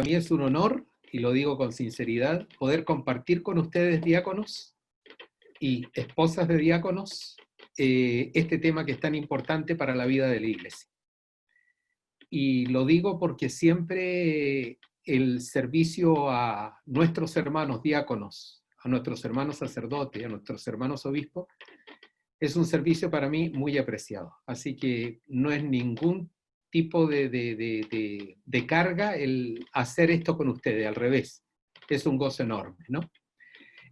mí es un honor, y lo digo con sinceridad, poder compartir con ustedes, diáconos y esposas de diáconos, este tema que es tan importante para la vida de la Iglesia. Y lo digo porque siempre el servicio a nuestros hermanos diáconos, a nuestros hermanos sacerdotes, a nuestros hermanos obispos, es un servicio para mí muy apreciado. Así que no es ningún tipo de carga el hacer esto con ustedes, al revés, es un gozo enorme, ¿no?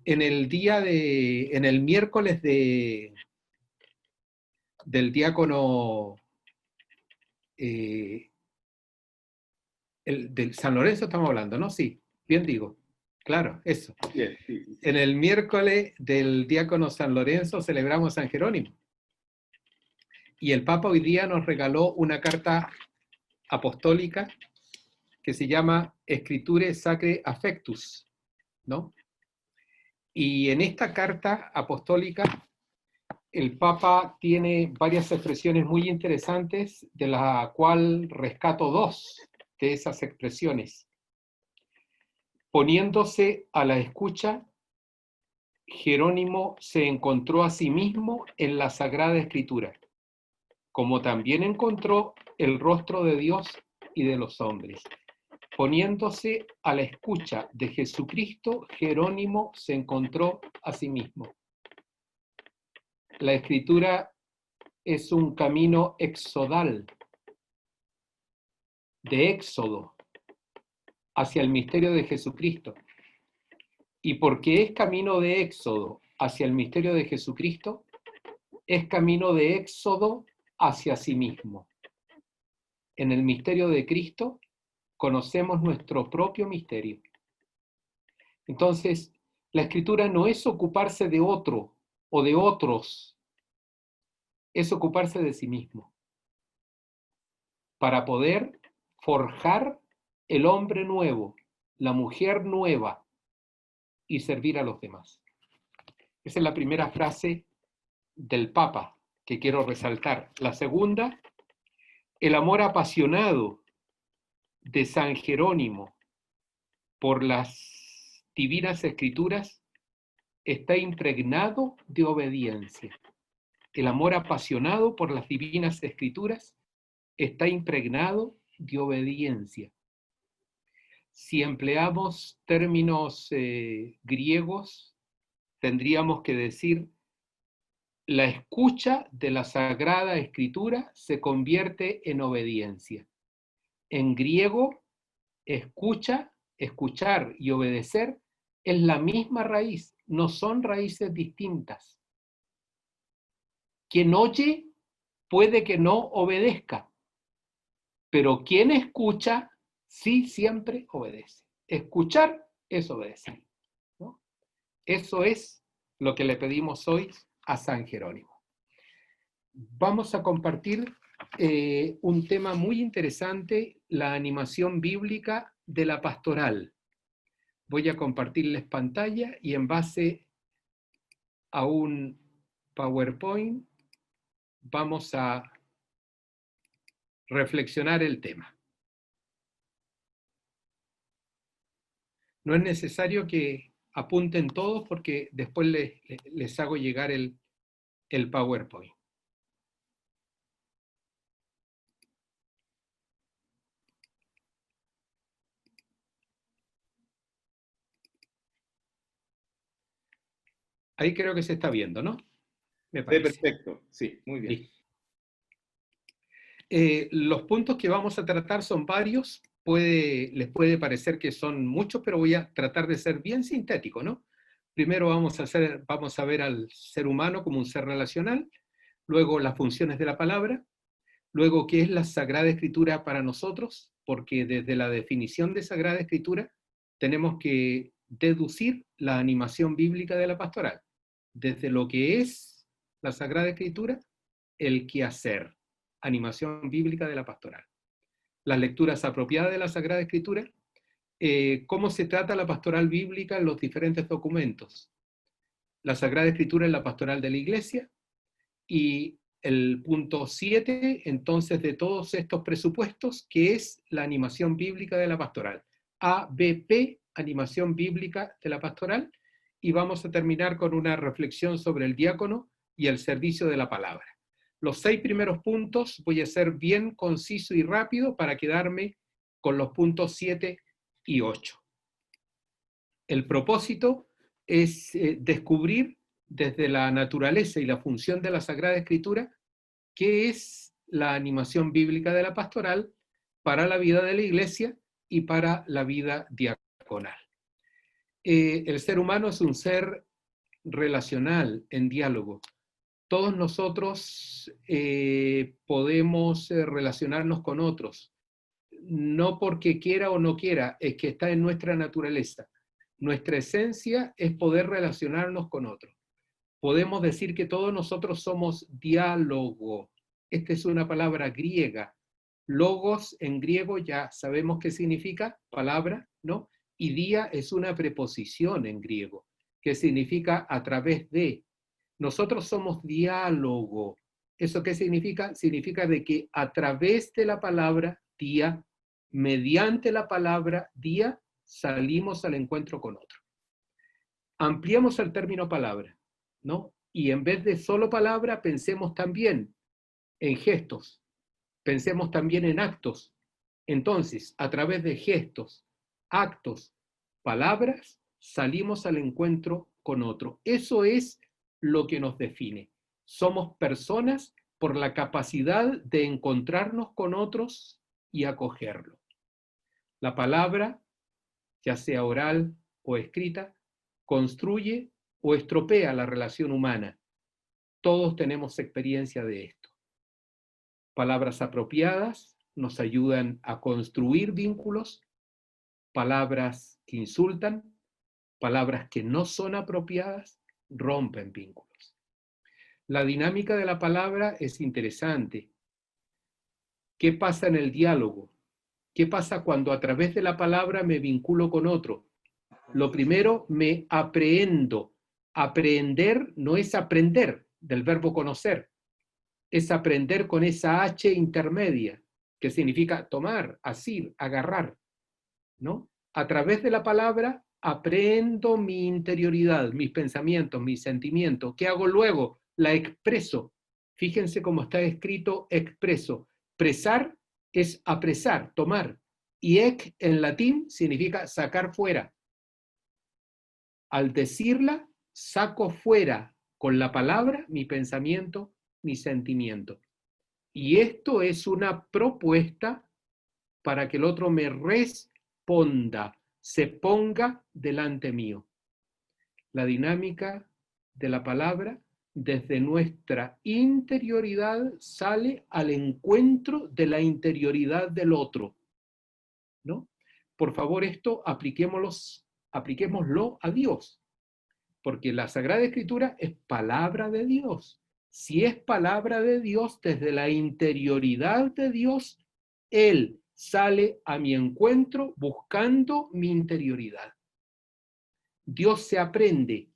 En el miércoles del diácono del San Lorenzo estamos hablando, ¿no? Sí, bien digo, claro, eso. Bien, sí, sí. En el miércoles del diácono San Lorenzo celebramos San Jerónimo. Y el Papa hoy día nos regaló una carta apostólica que se llama Scripturae Sacrae Affectus, ¿no? Y en esta carta apostólica el Papa tiene varias expresiones muy interesantes, de la cual rescato dos de esas expresiones. Poniéndose a la escucha, Jerónimo se encontró a sí mismo en la Sagrada Escritura, como también encontró el rostro de Dios y de los hombres. Poniéndose a la escucha de Jesucristo, Jerónimo se encontró a sí mismo. La Escritura es un camino exodal, de éxodo, hacia el misterio de Jesucristo. Y porque es camino de éxodo hacia el misterio de Jesucristo, es camino de éxodo hacia sí mismo. En el misterio de Cristo conocemos nuestro propio misterio. Entonces, la Escritura no es ocuparse de otro o de otros, es ocuparse de sí mismo, para poder forjar el hombre nuevo, la mujer nueva, y servir a los demás. Esa es la primera frase del Papa que quiero resaltar. La segunda, el amor apasionado de San Jerónimo por las divinas escrituras está impregnado de obediencia. El amor apasionado por las divinas escrituras está impregnado de obediencia. Si empleamos términos griegos, tendríamos que decir: la escucha de la Sagrada Escritura se convierte en obediencia. En griego, escucha, escuchar y obedecer es la misma raíz, no son raíces distintas. Quien oye puede que no obedezca, pero quien escucha sí siempre obedece. Escuchar es obedecer, ¿no? Eso es lo que le pedimos hoy a San Jerónimo. Vamos a compartir un tema muy interesante, la animación bíblica de la pastoral. Voy a compartirles pantalla y en base a un PowerPoint vamos a reflexionar el tema. No es necesario que apunten todos porque después les hago llegar el PowerPoint. Ahí creo que se está viendo, ¿no? Me parece. Perfecto, sí, muy bien. Listo. Los puntos que vamos a tratar son varios, les puede parecer que son muchos, pero voy a tratar de ser bien sintético, ¿no? Primero vamos a ver al ser humano como un ser relacional, luego las funciones de la palabra, luego qué es la Sagrada Escritura para nosotros, porque desde la definición de Sagrada Escritura tenemos que deducir la animación bíblica de la pastoral, desde lo que es la Sagrada Escritura, el quehacer, animación bíblica de la pastoral. Las lecturas apropiadas de la Sagrada Escritura, cómo se trata la pastoral bíblica en los diferentes documentos. La Sagrada Escritura en la pastoral de la Iglesia, y el punto 7, entonces, de todos estos presupuestos, que es la animación bíblica de la pastoral. ABP, Animación Bíblica de la Pastoral, y vamos a terminar con una reflexión sobre el diácono y el servicio de la palabra. Los 6 primeros puntos voy a ser bien conciso y rápido para quedarme con los puntos 7 y 8. El propósito es descubrir desde la naturaleza y la función de la Sagrada Escritura qué es la animación bíblica de la pastoral para la vida de la Iglesia y para la vida diaconal. El ser humano es un ser relacional, en diálogo. Todos nosotros podemos relacionarnos con otros, no porque quiera o no quiera, es que está en nuestra naturaleza. Nuestra esencia es poder relacionarnos con otros. Podemos decir que todos nosotros somos diálogo. Esta es una palabra griega. Logos en griego ya sabemos qué significa, palabra, ¿no? Y día es una preposición en griego, que significa a través de. Nosotros somos diálogo. ¿Eso qué significa? Significa de que a través de la palabra día, mediante la palabra día, salimos al encuentro con otro. Ampliamos el término palabra, ¿no? Y en vez de solo palabra, pensemos también en gestos, pensemos también en actos. Entonces, a través de gestos, actos, palabras, salimos al encuentro con otro. Eso es lo que nos define. Somos personas por la capacidad de encontrarnos con otros y acogerlos. La palabra, ya sea oral o escrita, construye o estropea la relación humana. Todos tenemos experiencia de esto. Palabras apropiadas nos ayudan a construir vínculos, palabras que insultan, palabras que no son apropiadas, rompen vínculos. La dinámica de la palabra es interesante. ¿Qué pasa en el diálogo? ¿Qué pasa cuando a través de la palabra me vinculo con otro? Lo primero, me aprehendo. Aprehender no es aprender, del verbo conocer. Es aprender con esa H intermedia, que significa tomar, asir, agarrar, ¿no? A través de la palabra aprendo mi interioridad, mis pensamientos, mis sentimientos. ¿Qué hago luego? La expreso. Fíjense cómo está escrito expreso. Presar es apresar, tomar. Y ec en latín significa sacar fuera. Al decirla, saco fuera con la palabra mi pensamiento, mi sentimiento. Y esto es una propuesta para que el otro me responda, se ponga delante mío. La dinámica de la palabra desde nuestra interioridad sale al encuentro de la interioridad del otro, ¿no? Por favor, esto apliquémoslo a Dios, porque la Sagrada Escritura es palabra de Dios. Si es palabra de Dios, desde la interioridad de Dios, Él sale a mi encuentro buscando mi interioridad. Dios se aprende,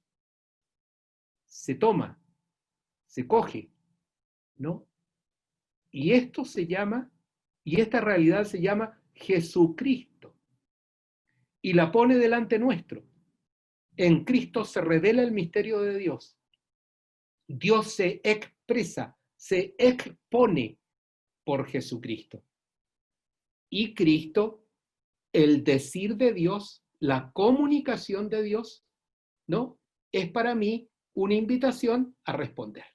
se toma, se coge, ¿no? Y esto se llama, y esta realidad se llama Jesucristo. Y la pone delante nuestro. En Cristo se revela el misterio de Dios. Dios se expresa, se expone por Jesucristo. Y Cristo, el decir de Dios, la comunicación de Dios, ¿no? Es para mí una invitación a responder.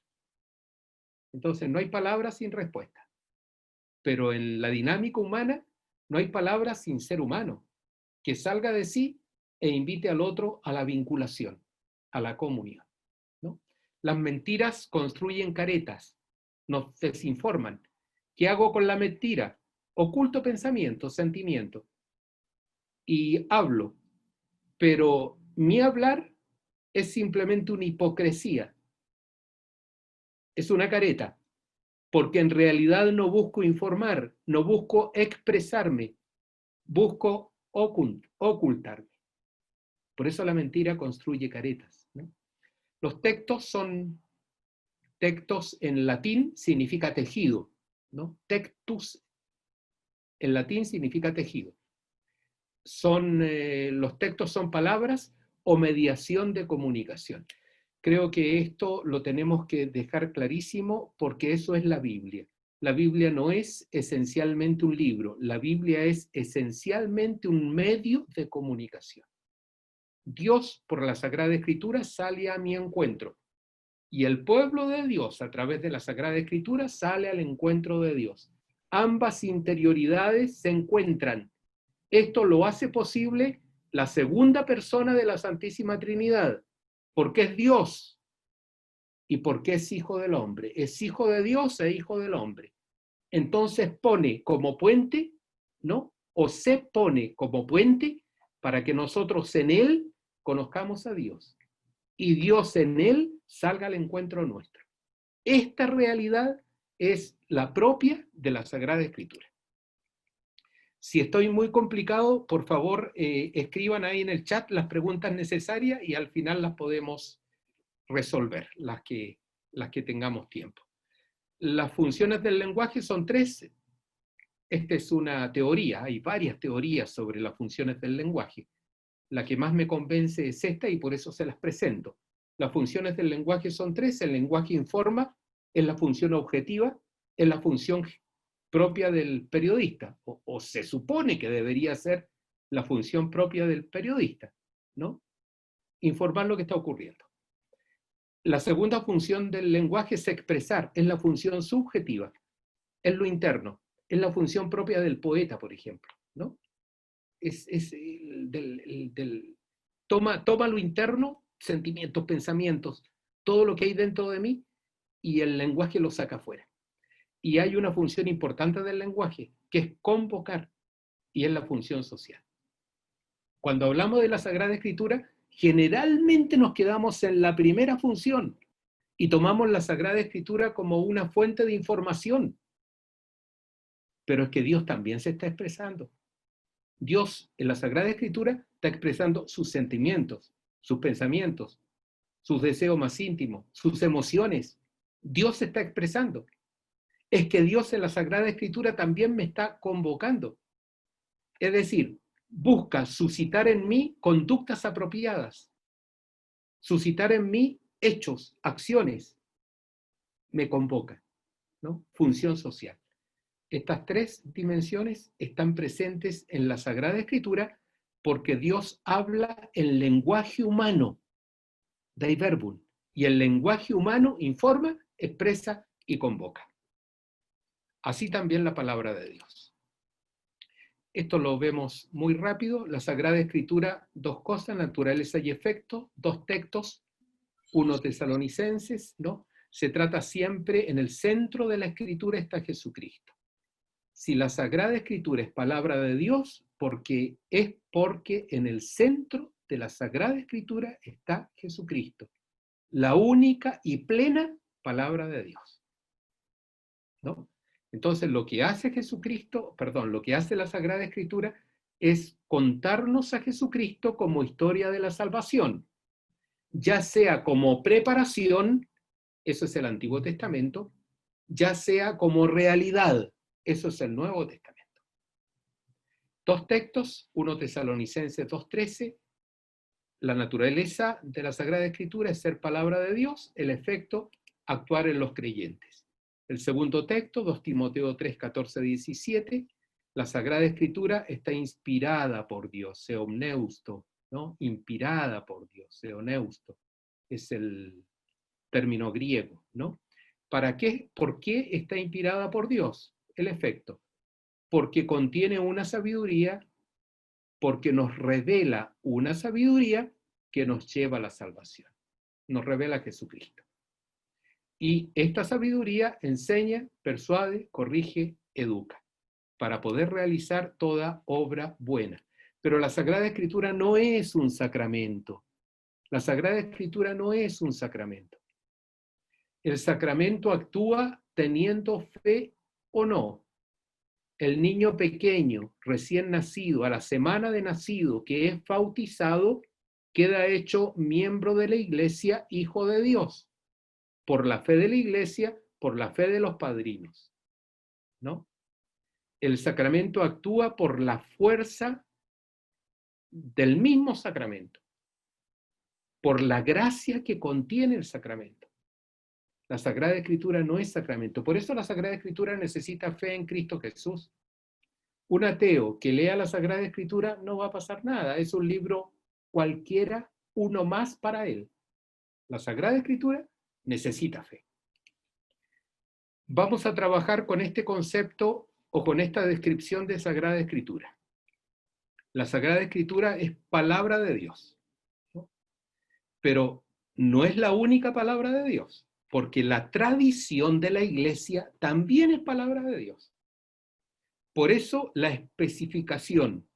Entonces, no hay palabras sin respuesta. Pero en la dinámica humana, no hay palabras sin ser humano, que salga de sí e invite al otro a la vinculación, a la comunión, ¿no? Las mentiras construyen caretas, nos desinforman. ¿Qué hago con la mentira? Oculto pensamiento, sentimiento. Y hablo, pero mi hablar es simplemente una hipocresía. Es una careta, porque en realidad no busco informar, no busco expresarme, busco ocultarme. Por eso la mentira construye caretas, ¿no? Los textos son, textos en latín significa tejido, ¿no? Tectus en latín significa tejido. los textos son palabras o mediación de comunicación. Creo que esto lo tenemos que dejar clarísimo porque eso es la Biblia. La Biblia no es esencialmente un libro, la Biblia es esencialmente un medio de comunicación. Dios, por la Sagrada Escritura, sale a mi encuentro. Y el pueblo de Dios, a través de la Sagrada Escritura, sale al encuentro de Dios. Ambas interioridades se encuentran. Esto lo hace posible la segunda persona de la Santísima Trinidad, porque es Dios y porque es hijo del hombre. Es hijo de Dios e hijo del hombre. Entonces pone como puente, ¿no? O se pone como puente para que nosotros en él conozcamos a Dios y Dios en él salga al encuentro nuestro. Esta realidad es la propia de la Sagrada Escritura. Si estoy muy complicado, por favor, escriban ahí en el chat las preguntas necesarias y al final las podemos resolver, las que tengamos tiempo. Las funciones del lenguaje son 3. Esta es una teoría, hay varias teorías sobre las funciones del lenguaje. La que más me convence es esta y por eso se las presento. Las funciones del lenguaje son 3. El lenguaje informa, es la función objetiva, es la función propia del periodista, o se supone que debería ser la función propia del periodista, ¿no? Informar lo que está ocurriendo. La segunda función del lenguaje es expresar, es la función subjetiva, es lo interno, es la función propia del poeta, por ejemplo, ¿no? Toma lo interno, sentimientos, pensamientos, todo lo que hay dentro de mí, y el lenguaje lo saca afuera. Y hay una función importante del lenguaje, que es convocar, y es la función social. Cuando hablamos de la Sagrada Escritura, generalmente nos quedamos en la primera función y tomamos la Sagrada Escritura como una fuente de información. Pero es que Dios también se está expresando. Dios en la Sagrada Escritura está expresando sus sentimientos, sus pensamientos, sus deseos más íntimos, sus emociones. Dios se está expresando. Es que Dios en la Sagrada Escritura también me está convocando. Es decir, busca suscitar en mí conductas apropiadas, suscitar en mí hechos, acciones. Me convoca, ¿no? Función social. Estas 3 dimensiones están presentes en la Sagrada Escritura porque Dios habla en lenguaje humano, Dei verbum, y el lenguaje humano informa, expresa y convoca. Así también la palabra de Dios. Esto lo vemos muy rápido. La Sagrada Escritura, 2 cosas, naturaleza y efecto, 2 textos, 1 Tesalonicenses, ¿no? Se trata siempre, en el centro de la Escritura está Jesucristo. Si la Sagrada Escritura es palabra de Dios, porque en el centro de la Sagrada Escritura está Jesucristo, la única y plena palabra de Dios, ¿no? Entonces, lo que hace lo que hace la Sagrada Escritura es contarnos a Jesucristo como historia de la salvación, ya sea como preparación, eso es el Antiguo Testamento, ya sea como realidad, eso es el Nuevo Testamento. 2 textos, 1 Tesalonicenses 2:13, la naturaleza de la Sagrada Escritura es ser palabra de Dios, el efecto, actuar en los creyentes. El segundo texto, 2 Timoteo 3:14-17, la Sagrada Escritura está inspirada por Dios, seomneusto, ¿no? Inspirada por Dios, seoneusto, es el término griego, ¿no? ¿Para qué? ¿Por qué está inspirada por Dios? El efecto. Porque contiene una sabiduría, porque nos revela una sabiduría que nos lleva a la salvación. Nos revela a Jesucristo. Y esta sabiduría enseña, persuade, corrige, educa, para poder realizar toda obra buena. Pero la Sagrada Escritura no es un sacramento. La Sagrada Escritura no es un sacramento. El sacramento actúa teniendo fe o no. El niño pequeño, recién nacido, a la semana de nacido, que es bautizado, queda hecho miembro de la Iglesia, hijo de Dios, por la fe de la Iglesia, por la fe de los padrinos, ¿no? El sacramento actúa por la fuerza del mismo sacramento, por la gracia que contiene el sacramento. La Sagrada Escritura no es sacramento. Por eso la Sagrada Escritura necesita fe en Cristo Jesús. Un ateo que lea la Sagrada Escritura no va a pasar nada. Es un libro cualquiera, uno más para él. La Sagrada Escritura necesita fe. Vamos a trabajar con este concepto o con esta descripción de Sagrada Escritura. La Sagrada Escritura es palabra de Dios, ¿no? Pero no es la única palabra de Dios, porque la tradición de la Iglesia también es palabra de Dios. Por eso la especificación,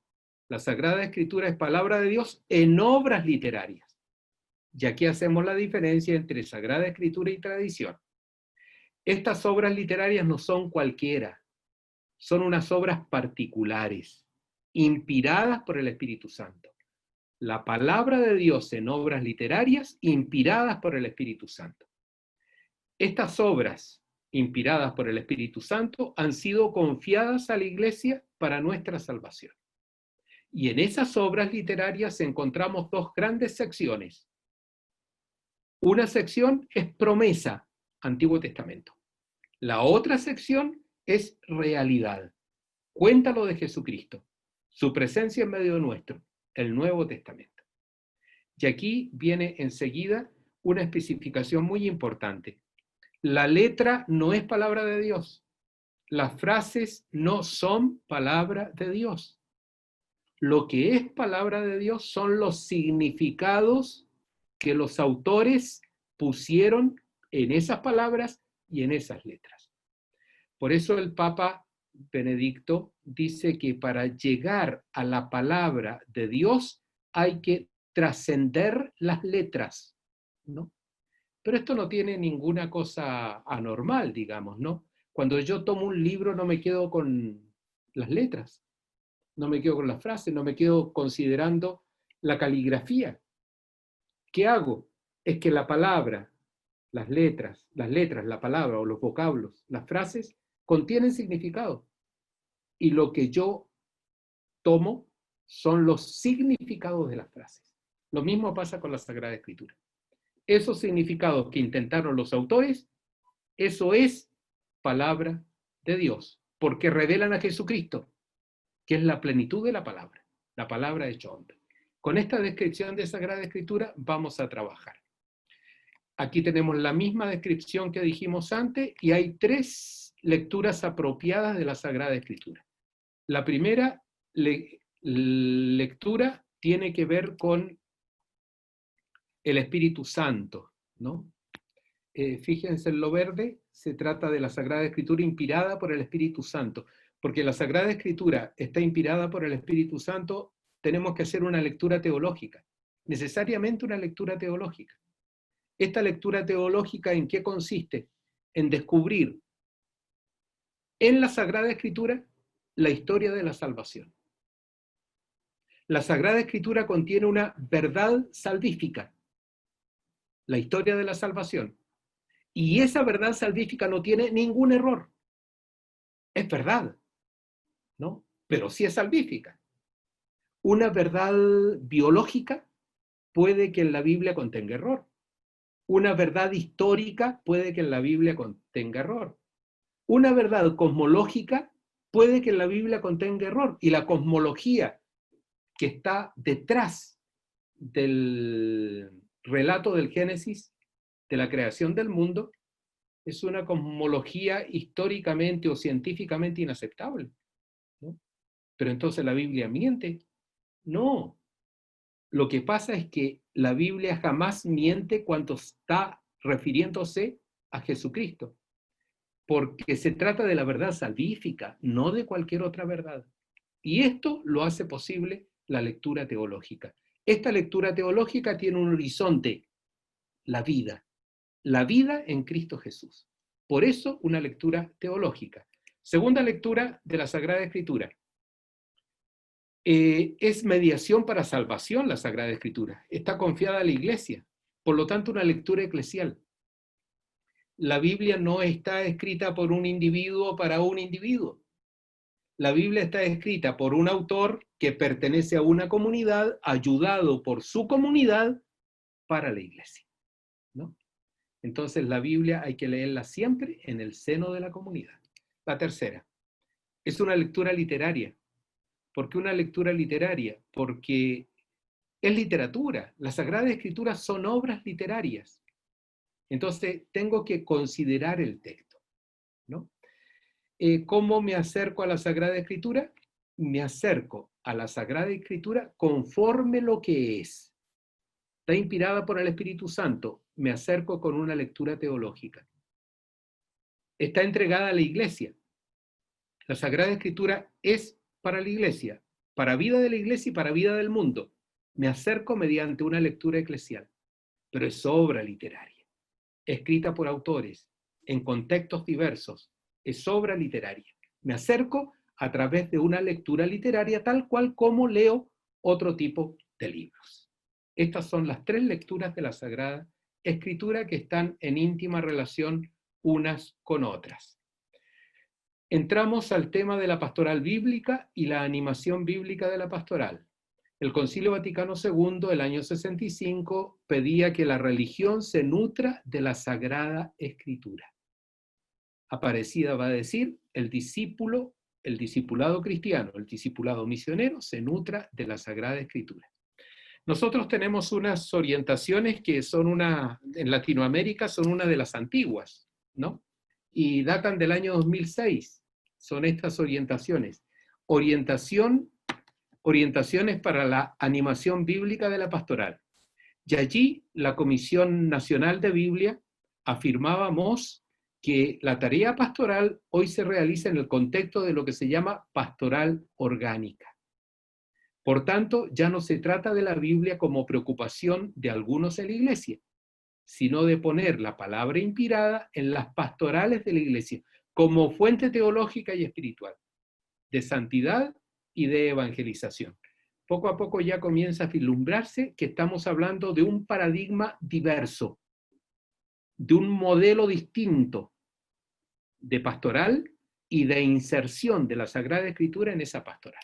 la Sagrada Escritura es palabra de Dios en obras literarias. Y aquí hacemos la diferencia entre Sagrada Escritura y tradición. Estas obras literarias no son cualquiera, son unas obras particulares, inspiradas por el Espíritu Santo. La palabra de Dios en obras literarias inspiradas por el Espíritu Santo. Estas obras inspiradas por el Espíritu Santo han sido confiadas a la Iglesia para nuestra salvación. Y en esas obras literarias encontramos dos grandes secciones. Una sección es promesa, Antiguo Testamento. La otra sección es realidad. Cuéntalo de Jesucristo, su presencia en medio nuestro, el Nuevo Testamento. Y aquí viene enseguida una especificación muy importante. La letra no es palabra de Dios. Las frases no son palabra de Dios. Lo que es palabra de Dios son los significados que los autores pusieron en esas palabras y en esas letras. Por eso el Papa Benedicto dice que para llegar a la palabra de Dios hay que trascender las letras, ¿no? Pero esto no tiene ninguna cosa anormal, digamos, ¿no? Cuando yo tomo un libro no me quedo con las letras, no me quedo con las frases, no me quedo considerando la caligrafía. ¿Qué hago? Es que la palabra, las letras, la palabra o los vocablos, las frases, contienen significado. Y lo que yo tomo son los significados de las frases. Lo mismo pasa con la Sagrada Escritura. Esos significados que intentaron los autores, eso es palabra de Dios, porque revelan a Jesucristo, que es la plenitud de la palabra hecho hombre. Con esta descripción de Sagrada Escritura vamos a trabajar. Aquí tenemos la misma descripción que dijimos antes y hay tres lecturas apropiadas de la Sagrada Escritura. La primera lectura tiene que ver con el Espíritu Santo, ¿no? Fíjense en lo verde, se trata de la Sagrada Escritura inspirada por el Espíritu Santo. Porque la Sagrada Escritura está inspirada por el Espíritu Santo, tenemos que hacer una lectura teológica, necesariamente una lectura teológica. ¿Esta lectura teológica en qué consiste? En descubrir en la Sagrada Escritura la historia de la salvación. La Sagrada Escritura contiene una verdad salvífica, la historia de la salvación. Y esa verdad salvífica no tiene ningún error. Es verdad, ¿no? Pero sí es salvífica. Una verdad biológica puede que en la Biblia contenga error. Una verdad histórica puede que en la Biblia contenga error. Una verdad cosmológica puede que en la Biblia contenga error. Y la cosmología que está detrás del relato del Génesis, de la creación del mundo, es una cosmología históricamente o científicamente inaceptable, ¿no? Pero entonces la Biblia miente. No. Lo que pasa es que la Biblia jamás miente cuando está refiriéndose a Jesucristo, porque se trata de la verdad salvífica, no de cualquier otra verdad. Y esto lo hace posible la lectura teológica. Esta lectura teológica tiene un horizonte, la vida en Cristo Jesús. Por eso una lectura teológica. Segunda lectura de la Sagrada Escritura. Es mediación para salvación la Sagrada Escritura. Está confiada a la Iglesia. Por lo tanto, una lectura eclesial. La Biblia no está escrita por un individuo para un individuo. La Biblia está escrita por un autor que pertenece a una comunidad, ayudado por su comunidad para la iglesia, ¿no? Entonces la Biblia hay que leerla siempre en el seno de la comunidad. La tercera, es una lectura literaria. ¿Por qué una lectura literaria? Porque es literatura. Las Sagradas Escrituras son obras literarias. Entonces tengo que considerar el texto, ¿no? ¿Cómo me acerco a la Sagrada Escritura? Me acerco a la Sagrada Escritura conforme lo que es. Está inspirada por el Espíritu Santo. Me acerco con una lectura teológica. Está entregada a la iglesia. La Sagrada Escritura es para la iglesia, para vida de la iglesia y para vida del mundo. Me acerco mediante una lectura eclesial, pero es obra literaria, escrita por autores, en contextos diversos, es obra literaria. Me acerco a través de una lectura literaria tal cual como leo otro tipo de libros. Estas son las tres lecturas de la Sagrada Escritura que están en íntima relación unas con otras. Entramos al tema de la pastoral bíblica y la animación bíblica de la pastoral. El Concilio Vaticano II, el año 65, pedía que la religión se nutra de la Sagrada Escritura. Aparecida va a decir, el discipulado cristiano, el discipulado misionero, se nutra de la Sagrada Escritura. Nosotros tenemos unas orientaciones que son en Latinoamérica son una de las antiguas, ¿no? Y datan del año 2006. Son estas orientaciones. Orientaciones para la animación bíblica de la pastoral. Y allí la Comisión Nacional de Biblia afirmábamos que la tarea pastoral hoy se realiza en el contexto de lo que se llama pastoral orgánica. Por tanto, ya no se trata de la Biblia como preocupación de algunos en la iglesia, sino de poner la palabra inspirada en las pastorales de la iglesia, como fuente teológica y espiritual, de santidad y de evangelización. Poco a poco ya comienza a vislumbrarse que estamos hablando de un paradigma diverso, de un modelo distinto de pastoral y de inserción de la Sagrada Escritura en esa pastoral.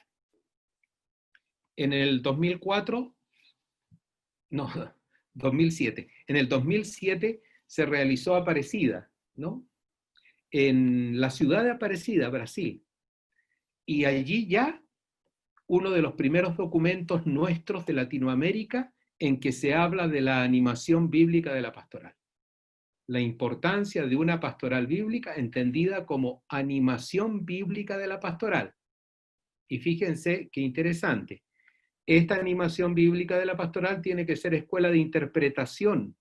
En el 2007, en el 2007 se realizó Aparecida, ¿no? En la ciudad de Aparecida, Brasil, y allí ya uno de los primeros documentos nuestros de Latinoamérica en que se habla de la animación bíblica de la pastoral. La importancia de una pastoral bíblica entendida como animación bíblica de la pastoral. Y fíjense qué interesante. Esta animación bíblica de la pastoral tiene que ser escuela de interpretación.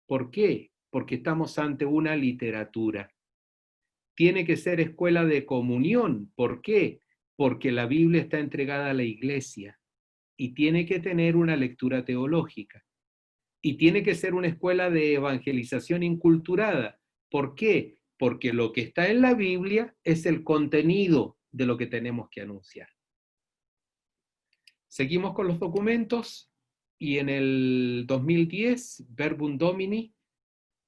¿Por qué? Porque estamos ante una literatura. Tiene que ser escuela de comunión. ¿Por qué? Porque la Biblia está entregada a la iglesia y tiene que tener una lectura teológica. Y tiene que ser una escuela de evangelización inculturada. ¿Por qué? Porque lo que está en la Biblia es el contenido de lo que tenemos que anunciar. Seguimos con los documentos y en el 2010, Verbum Domini,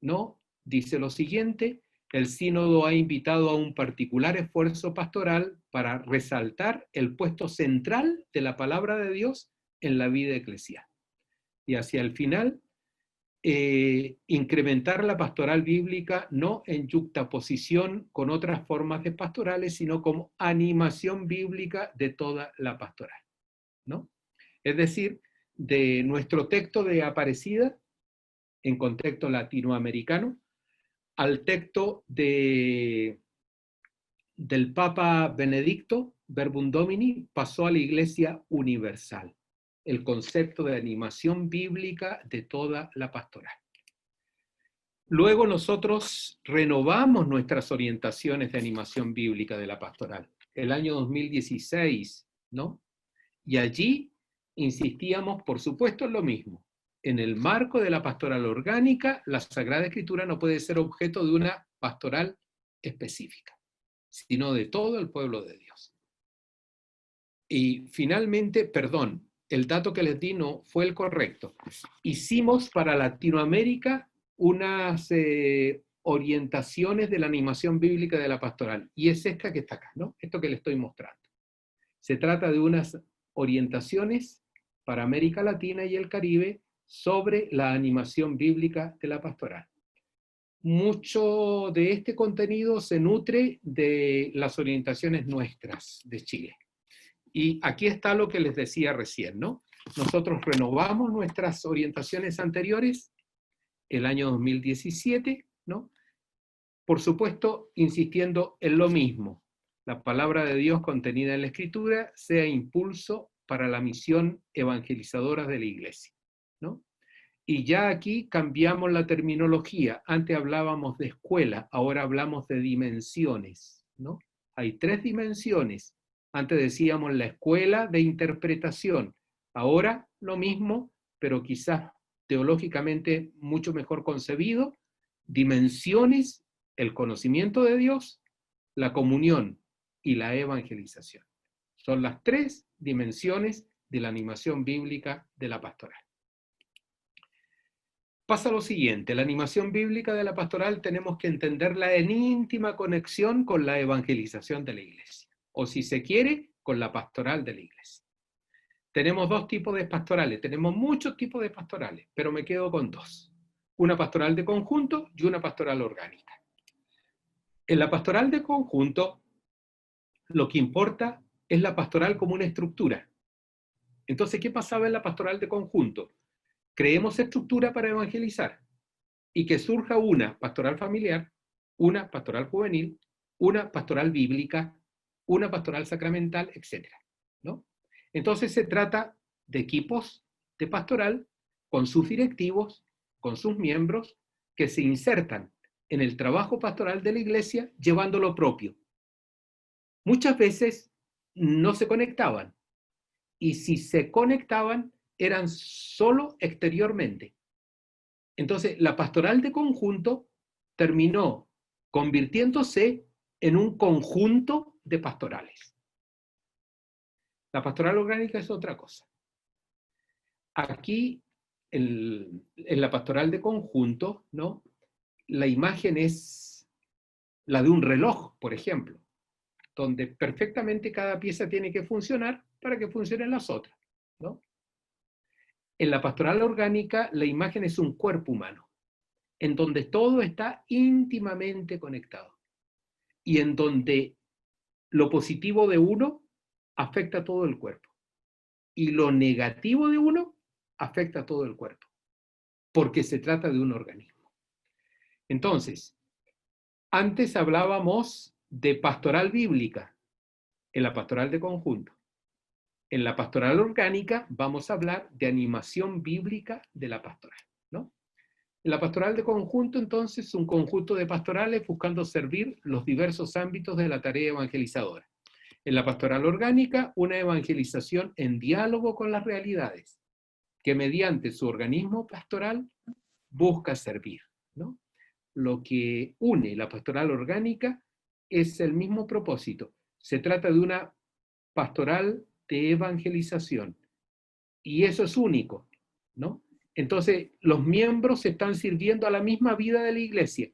¿no? Dice lo siguiente: el sínodo ha invitado a un particular esfuerzo pastoral para resaltar el puesto central de la palabra de Dios en la vida eclesial. Y hacia el final, incrementar la pastoral bíblica no en yuxtaposición con otras formas de pastorales, sino como animación bíblica de toda la pastoral, ¿no? Es decir, de nuestro texto de Aparecida, en contexto latinoamericano, al texto del Papa Benedicto, Verbum Domini, pasó a la Iglesia Universal, el concepto de animación bíblica de toda la pastoral. Luego nosotros renovamos nuestras orientaciones de animación bíblica de la pastoral, el año 2016, ¿no? Y allí insistíamos, por supuesto, en lo mismo. En el marco de la pastoral orgánica, la Sagrada Escritura no puede ser objeto de una pastoral específica, sino de todo el pueblo de Dios. Y finalmente, el dato que les di no fue el correcto. Hicimos para Latinoamérica unas orientaciones de la animación bíblica de la pastoral, y es esta que está acá, ¿no? Esto que les estoy mostrando. Se trata de unas orientaciones para América Latina y el Caribe sobre la animación bíblica de la pastoral. Mucho de este contenido se nutre de las orientaciones nuestras de Chile. Y aquí está lo que les decía recién, ¿no? Nosotros renovamos nuestras orientaciones anteriores el año 2017, ¿no? Por supuesto, insistiendo en lo mismo. La palabra de Dios contenida en la Escritura sea impulso para la misión evangelizadora de la Iglesia, ¿no? Y ya aquí cambiamos la terminología. Antes hablábamos de escuela, ahora hablamos de dimensiones, ¿no? Hay 3 dimensiones. Antes decíamos la escuela de interpretación. Ahora lo mismo, pero quizás teológicamente mucho mejor concebido. Dimensiones, el conocimiento de Dios, la comunión y la evangelización. Son las 3 dimensiones de la animación bíblica de la pastoral. Pasa lo siguiente, la animación bíblica de la pastoral tenemos que entenderla en íntima conexión con la evangelización de la iglesia, o si se quiere, con la pastoral de la iglesia. Tenemos 2 tipos de pastorales, tenemos muchos tipos de pastorales, pero me quedo con 2. Una pastoral de conjunto y una pastoral orgánica. En la pastoral de conjunto, lo que importa es la pastoral como una estructura. Entonces, ¿qué pasaba en la pastoral de conjunto? Creemos estructura para evangelizar y que surja una pastoral familiar, una pastoral juvenil, una pastoral bíblica, una pastoral sacramental, etc., ¿no? Entonces se trata de equipos de pastoral con sus directivos, con sus miembros, que se insertan en el trabajo pastoral de la iglesia llevando lo propio. Muchas veces no se conectaban, y si se conectaban eran solo exteriormente. Entonces, la pastoral de conjunto terminó convirtiéndose en un conjunto de pastorales. La pastoral orgánica es otra cosa. Aquí, en la pastoral de conjunto, ¿no? La imagen es la de un reloj, por ejemplo, donde perfectamente cada pieza tiene que funcionar para que funcionen las otras, ¿no? En la pastoral orgánica, la imagen es un cuerpo humano, en donde todo está íntimamente conectado y en donde lo positivo de uno afecta a todo el cuerpo y lo negativo de uno afecta a todo el cuerpo, porque se trata de un organismo. Entonces, antes hablábamos de pastoral bíblica, en la pastoral de conjunto. En la pastoral orgánica vamos a hablar de animación bíblica de la pastoral, ¿no? En la pastoral de conjunto, entonces, un conjunto de pastorales buscando servir los diversos ámbitos de la tarea evangelizadora. En la pastoral orgánica, una evangelización en diálogo con las realidades, que mediante su organismo pastoral busca servir, ¿no? Lo que une la pastoral orgánica es el mismo propósito. Se trata de una pastoral de evangelización, y eso es único, ¿no? Entonces, los miembros están sirviendo a la misma vida de la iglesia,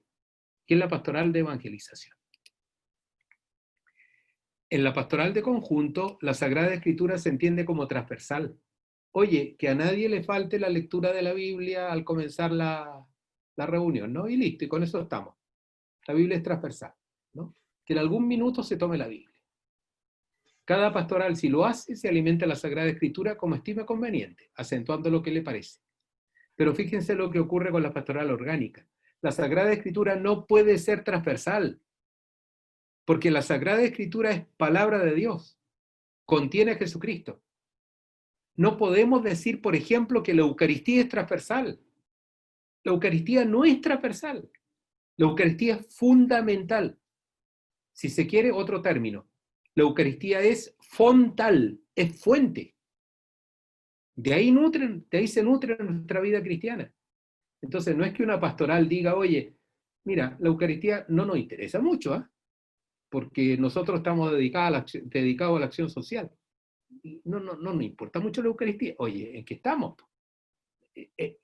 que es la pastoral de evangelización. En la pastoral de conjunto, la Sagrada Escritura se entiende como transversal. Oye, que a nadie le falte la lectura de la Biblia al comenzar la reunión, ¿no? Y listo, y con eso estamos. La Biblia es transversal, ¿no? Que en algún minuto se tome la Biblia. Cada pastoral, si lo hace, se alimenta la Sagrada Escritura como estime conveniente, acentuando lo que le parece. Pero fíjense lo que ocurre con la pastoral orgánica. La Sagrada Escritura no puede ser transversal, porque la Sagrada Escritura es palabra de Dios, contiene a Jesucristo. No podemos decir, por ejemplo, que la Eucaristía es transversal. La Eucaristía no es transversal. La Eucaristía es fundamental. Si se quiere, otro término. La Eucaristía es fontal, es fuente. De ahí se nutre nuestra vida cristiana. Entonces, no es que una pastoral diga, oye, mira, la Eucaristía no nos interesa mucho, ¿eh? Porque nosotros estamos dedicados a la acción social. No nos importa mucho la Eucaristía. Oye, ¿en qué estamos?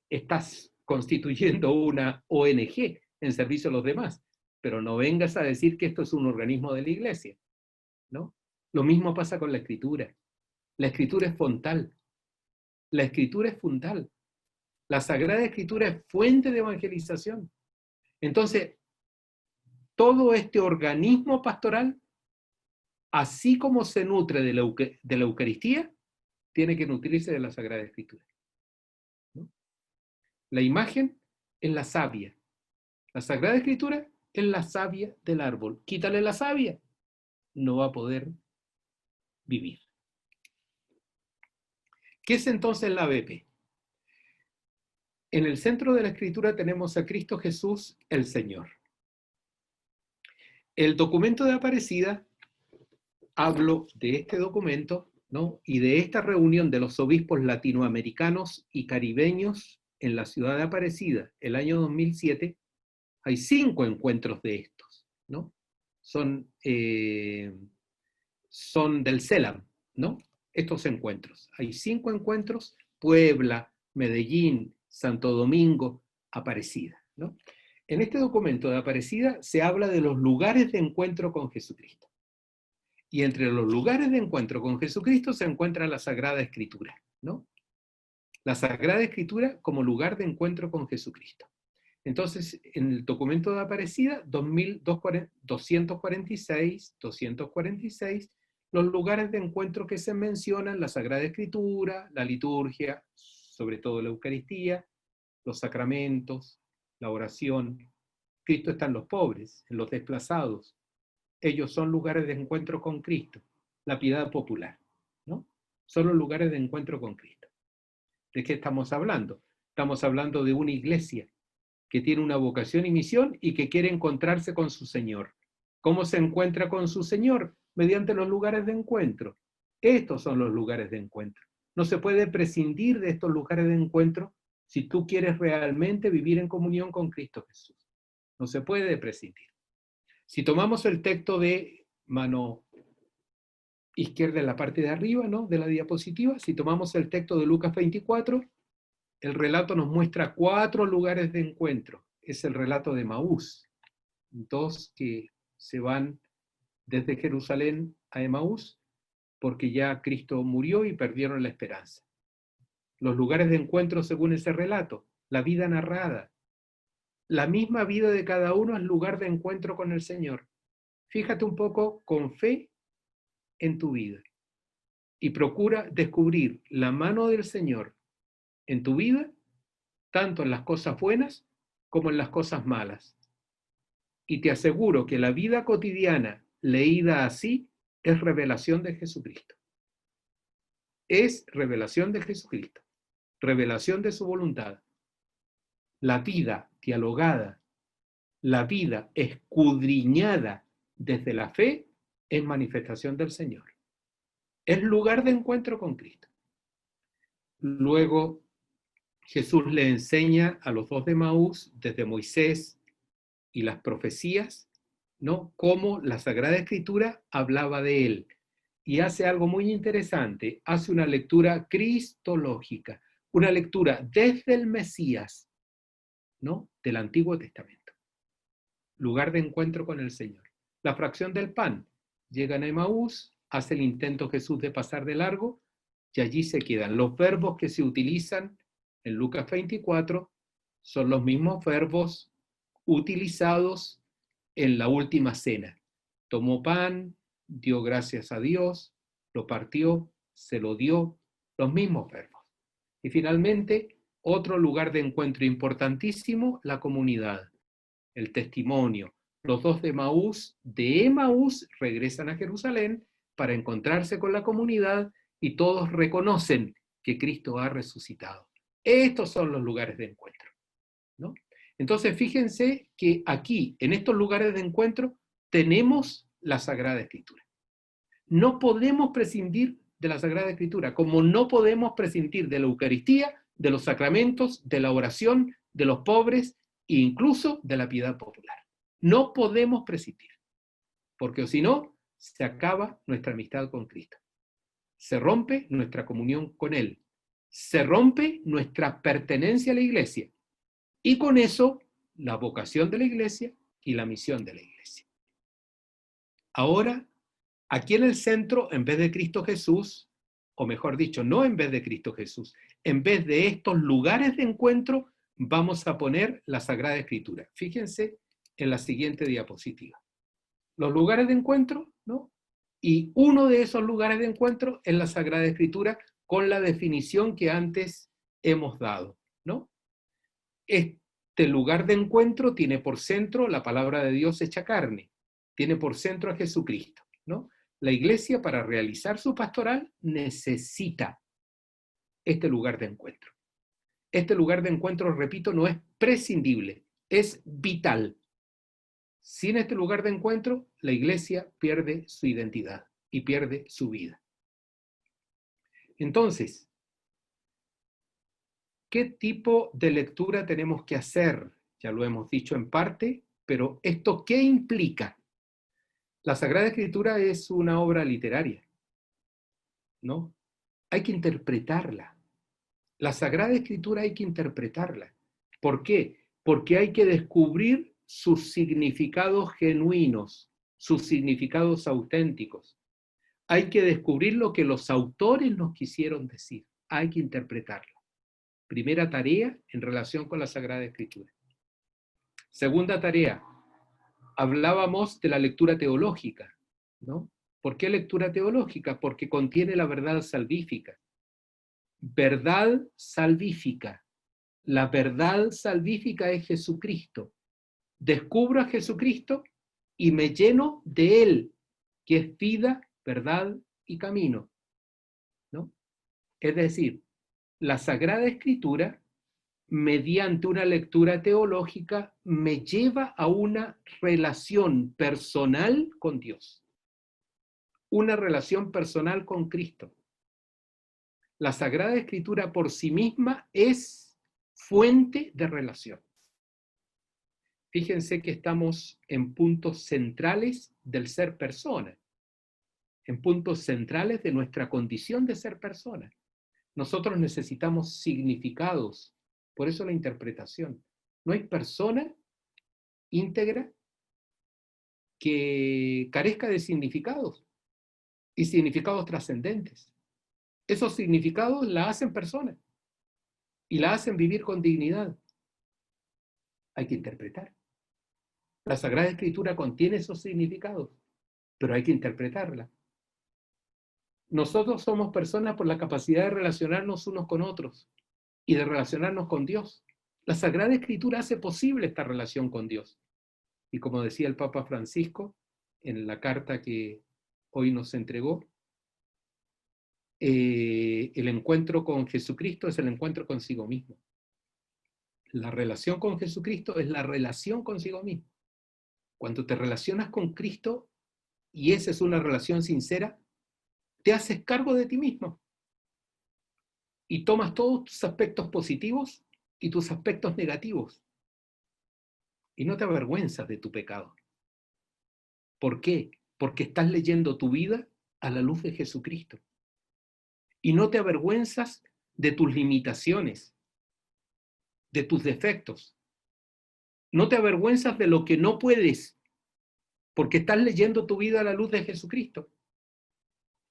Estás constituyendo una ONG en servicio a los demás, pero no vengas a decir que esto es un organismo de la iglesia, ¿no? Lo mismo pasa con la Escritura. La Escritura es fontal. La Escritura es fundal. La Sagrada Escritura es fuente de evangelización. Entonces, todo este organismo pastoral, así como se nutre de la Eucaristía, tiene que nutrirse de la Sagrada Escritura, ¿no? La imagen es la savia. La Sagrada Escritura es la savia del árbol. Quítale la savia, no va a poder vivir. ¿Qué es entonces la BP? En el centro de la Escritura tenemos a Cristo Jesús, el Señor. El documento de Aparecida, hablo de este documento, ¿no? Y de esta reunión de los obispos latinoamericanos y caribeños en la ciudad de Aparecida, el año 2007, hay 5 encuentros de estos, ¿no? Son del CELAM, ¿no? Estos encuentros. Hay 5 encuentros: Puebla, Medellín, Santo Domingo, Aparecida, ¿no? En este documento de Aparecida se habla de los lugares de encuentro con Jesucristo. Y entre los lugares de encuentro con Jesucristo se encuentra la Sagrada Escritura, ¿no? La Sagrada Escritura como lugar de encuentro con Jesucristo. Entonces, en el documento de Aparecida, 246, los lugares de encuentro que se mencionan: la Sagrada Escritura, la liturgia, sobre todo la Eucaristía, los sacramentos, la oración. Cristo está en los pobres, en los desplazados. Ellos son lugares de encuentro con Cristo. La piedad popular, ¿no? Son los lugares de encuentro con Cristo. ¿De qué estamos hablando? Estamos hablando de una iglesia que tiene una vocación y misión y que quiere encontrarse con su Señor. ¿Cómo se encuentra con su Señor? Mediante los lugares de encuentro. Estos son los lugares de encuentro. No se puede prescindir de estos lugares de encuentro si tú quieres realmente vivir en comunión con Cristo Jesús. No se puede prescindir. Si tomamos el texto de mano izquierda en la parte de arriba, ¿no?, de la diapositiva, si tomamos el texto de Lucas 24, el relato nos muestra 4 lugares de encuentro. Es el relato de Emaús. 2 que se van desde Jerusalén a Emaús porque ya Cristo murió y perdieron la esperanza. Los lugares de encuentro según ese relato, la vida narrada. La misma vida de cada uno es lugar de encuentro con el Señor. Fíjate un poco con fe en tu vida y procura descubrir la mano del Señor en tu vida, tanto en las cosas buenas como en las cosas malas. Y te aseguro que la vida cotidiana leída así es revelación de Jesucristo. Es revelación de Jesucristo, revelación de su voluntad. La vida dialogada, la vida escudriñada desde la fe es manifestación del Señor. Es lugar de encuentro con Cristo. Luego Jesús le enseña a los 2 de Emaús, desde Moisés y las profecías, ¿no?, cómo la Sagrada Escritura hablaba de él. Y hace algo muy interesante, hace una lectura cristológica, una lectura desde el Mesías, ¿no?, del Antiguo Testamento. Lugar de encuentro con el Señor. La fracción del pan. Llegan a Emaús, hace el intento Jesús de pasar de largo, y allí se quedan. Los verbos que se utilizan en Lucas 24 son los mismos verbos utilizados en la última cena. Tomó pan, dio gracias a Dios, lo partió, se lo dio, los mismos verbos. Y finalmente, otro lugar de encuentro importantísimo, la comunidad, el testimonio. Los 2 de Emaús regresan a Jerusalén para encontrarse con la comunidad y todos reconocen que Cristo ha resucitado. Estos son los lugares de encuentro, ¿no? Entonces, fíjense que aquí, en estos lugares de encuentro, tenemos la Sagrada Escritura. No podemos prescindir de la Sagrada Escritura, como no podemos prescindir de la Eucaristía, de los sacramentos, de la oración, de los pobres e incluso de la piedad popular. No podemos prescindir, porque si no, se acaba nuestra amistad con Cristo. Se rompe nuestra comunión con Él. Se rompe nuestra pertenencia a la Iglesia. Y con eso, la vocación de la Iglesia y la misión de la Iglesia. Ahora, Aquí en el centro, en vez de Cristo Jesús, o mejor dicho, no en vez de Cristo Jesús, en vez de estos lugares de encuentro, vamos a poner la Sagrada Escritura. Fíjense en la siguiente diapositiva. Los lugares de encuentro, ¿no? Y uno de esos lugares de encuentro es la Sagrada Escritura con la definición que antes hemos dado, ¿no? Este lugar de encuentro tiene por centro la palabra de Dios hecha carne, tiene por centro a Jesucristo, ¿no? La iglesia, para realizar su pastoral, necesita este lugar de encuentro. Este lugar de encuentro, repito, no es prescindible, es vital. Sin este lugar de encuentro, la iglesia pierde su identidad y pierde su vida. Entonces, ¿qué tipo de lectura tenemos que hacer? Ya lo hemos dicho en parte, pero ¿esto qué implica? La Sagrada Escritura es una obra literaria, ¿no? Hay que interpretarla. La Sagrada Escritura hay que interpretarla. ¿Por qué? Porque hay que descubrir sus significados genuinos, sus significados auténticos. Hay que descubrir lo que los autores nos quisieron decir. Hay que interpretarla. Primera tarea en relación con la Sagrada Escritura. Segunda tarea, hablábamos de la lectura teológica, ¿no? ¿Por qué lectura teológica? Porque contiene la verdad salvífica. Verdad salvífica. La verdad salvífica es Jesucristo. Descubro a Jesucristo y me lleno de Él, que es vida, verdad y camino, ¿no? Es decir, la Sagrada Escritura, mediante una lectura teológica, me lleva a una relación personal con Dios, una relación personal con Cristo. La Sagrada Escritura por sí misma es fuente de relación. Fíjense que estamos en puntos centrales del ser persona, en puntos centrales de nuestra condición de ser persona. Nosotros necesitamos significados, por eso la interpretación. No hay persona íntegra que carezca de significados y significados trascendentes. Esos significados la hacen persona y la hacen vivir con dignidad. Hay que interpretar. La Sagrada Escritura contiene esos significados, pero hay que interpretarla. Nosotros somos personas por la capacidad de relacionarnos unos con otros y de relacionarnos con Dios. La Sagrada Escritura hace posible esta relación con Dios. Y como decía el Papa Francisco en la carta que hoy nos entregó, el encuentro con Jesucristo es el encuentro consigo mismo. La relación con Jesucristo es la relación consigo mismo. Cuando te relacionas con Cristo, y esa es una relación sincera, te haces cargo de ti mismo y tomas todos tus aspectos positivos y tus aspectos negativos y no te avergüenzas de tu pecado. ¿Por qué? Porque estás leyendo tu vida a la luz de Jesucristo y no te avergüenzas de tus limitaciones, de tus defectos. No te avergüenzas de lo que no puedes, porque estás leyendo tu vida a la luz de Jesucristo.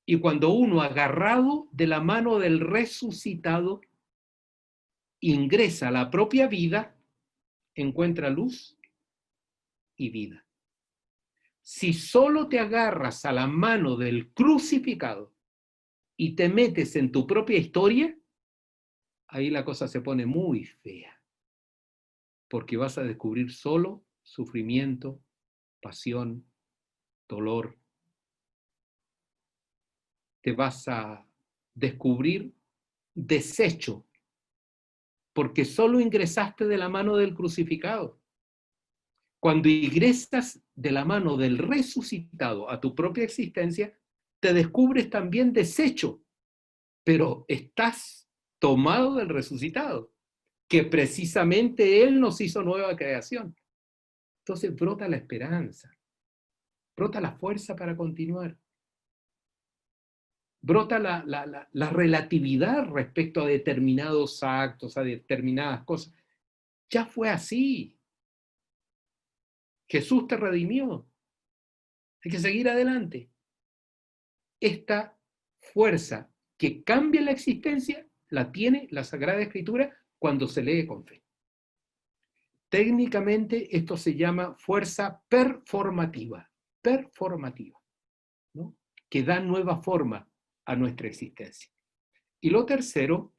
Y cuando uno, agarrado de la mano del resucitado, ingresa a la propia vida, encuentra luz y vida. Si solo te agarras a la mano del crucificado y te metes en tu propia historia, ahí la cosa se pone muy fea, porque vas a descubrir solo sufrimiento, pasión, dolor. Te vas a descubrir deshecho, porque solo ingresaste de la mano del crucificado. Cuando ingresas de la mano del resucitado a tu propia existencia, te descubres también deshecho, pero estás tomado del resucitado, que precisamente Él nos hizo nueva creación. Entonces brota la esperanza, brota la fuerza para continuar, brota la relatividad respecto a determinados actos, a determinadas cosas. Ya fue así. Jesús te redimió. Hay que seguir adelante. esta fuerza que cambia la existencia la tiene la Sagrada Escritura cuando se lee con fe. Técnicamente esto se llama fuerza performativa, ¿no? Que da nueva forma a nuestra existencia. Y lo tercero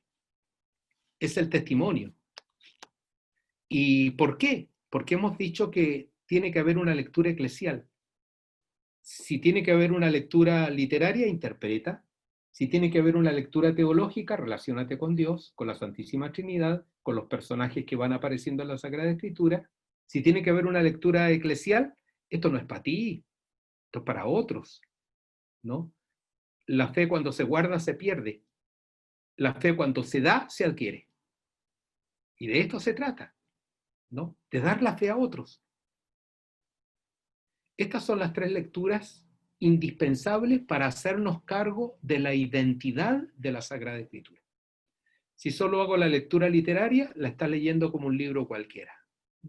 es el testimonio. ¿Y por qué? Porque hemos dicho que tiene que haber una lectura eclesial. Si tiene que haber una lectura literaria, interpreta. Si tiene que haber una lectura teológica, relaciónate con Dios, con la Santísima Trinidad, con los personajes que van apareciendo en la Sagrada Escritura. Si tiene que haber una lectura eclesial, esto no es para ti, esto es para otros, ¿no? La fe cuando se guarda se pierde. La fe cuando se da se adquiere. Y de esto se trata, ¿no? De dar la fe a otros. Estas son las 3 lecturas indispensables para hacernos cargo de la identidad de la Sagrada Escritura. Si solo hago la lectura literaria, la estás leyendo como un libro cualquiera.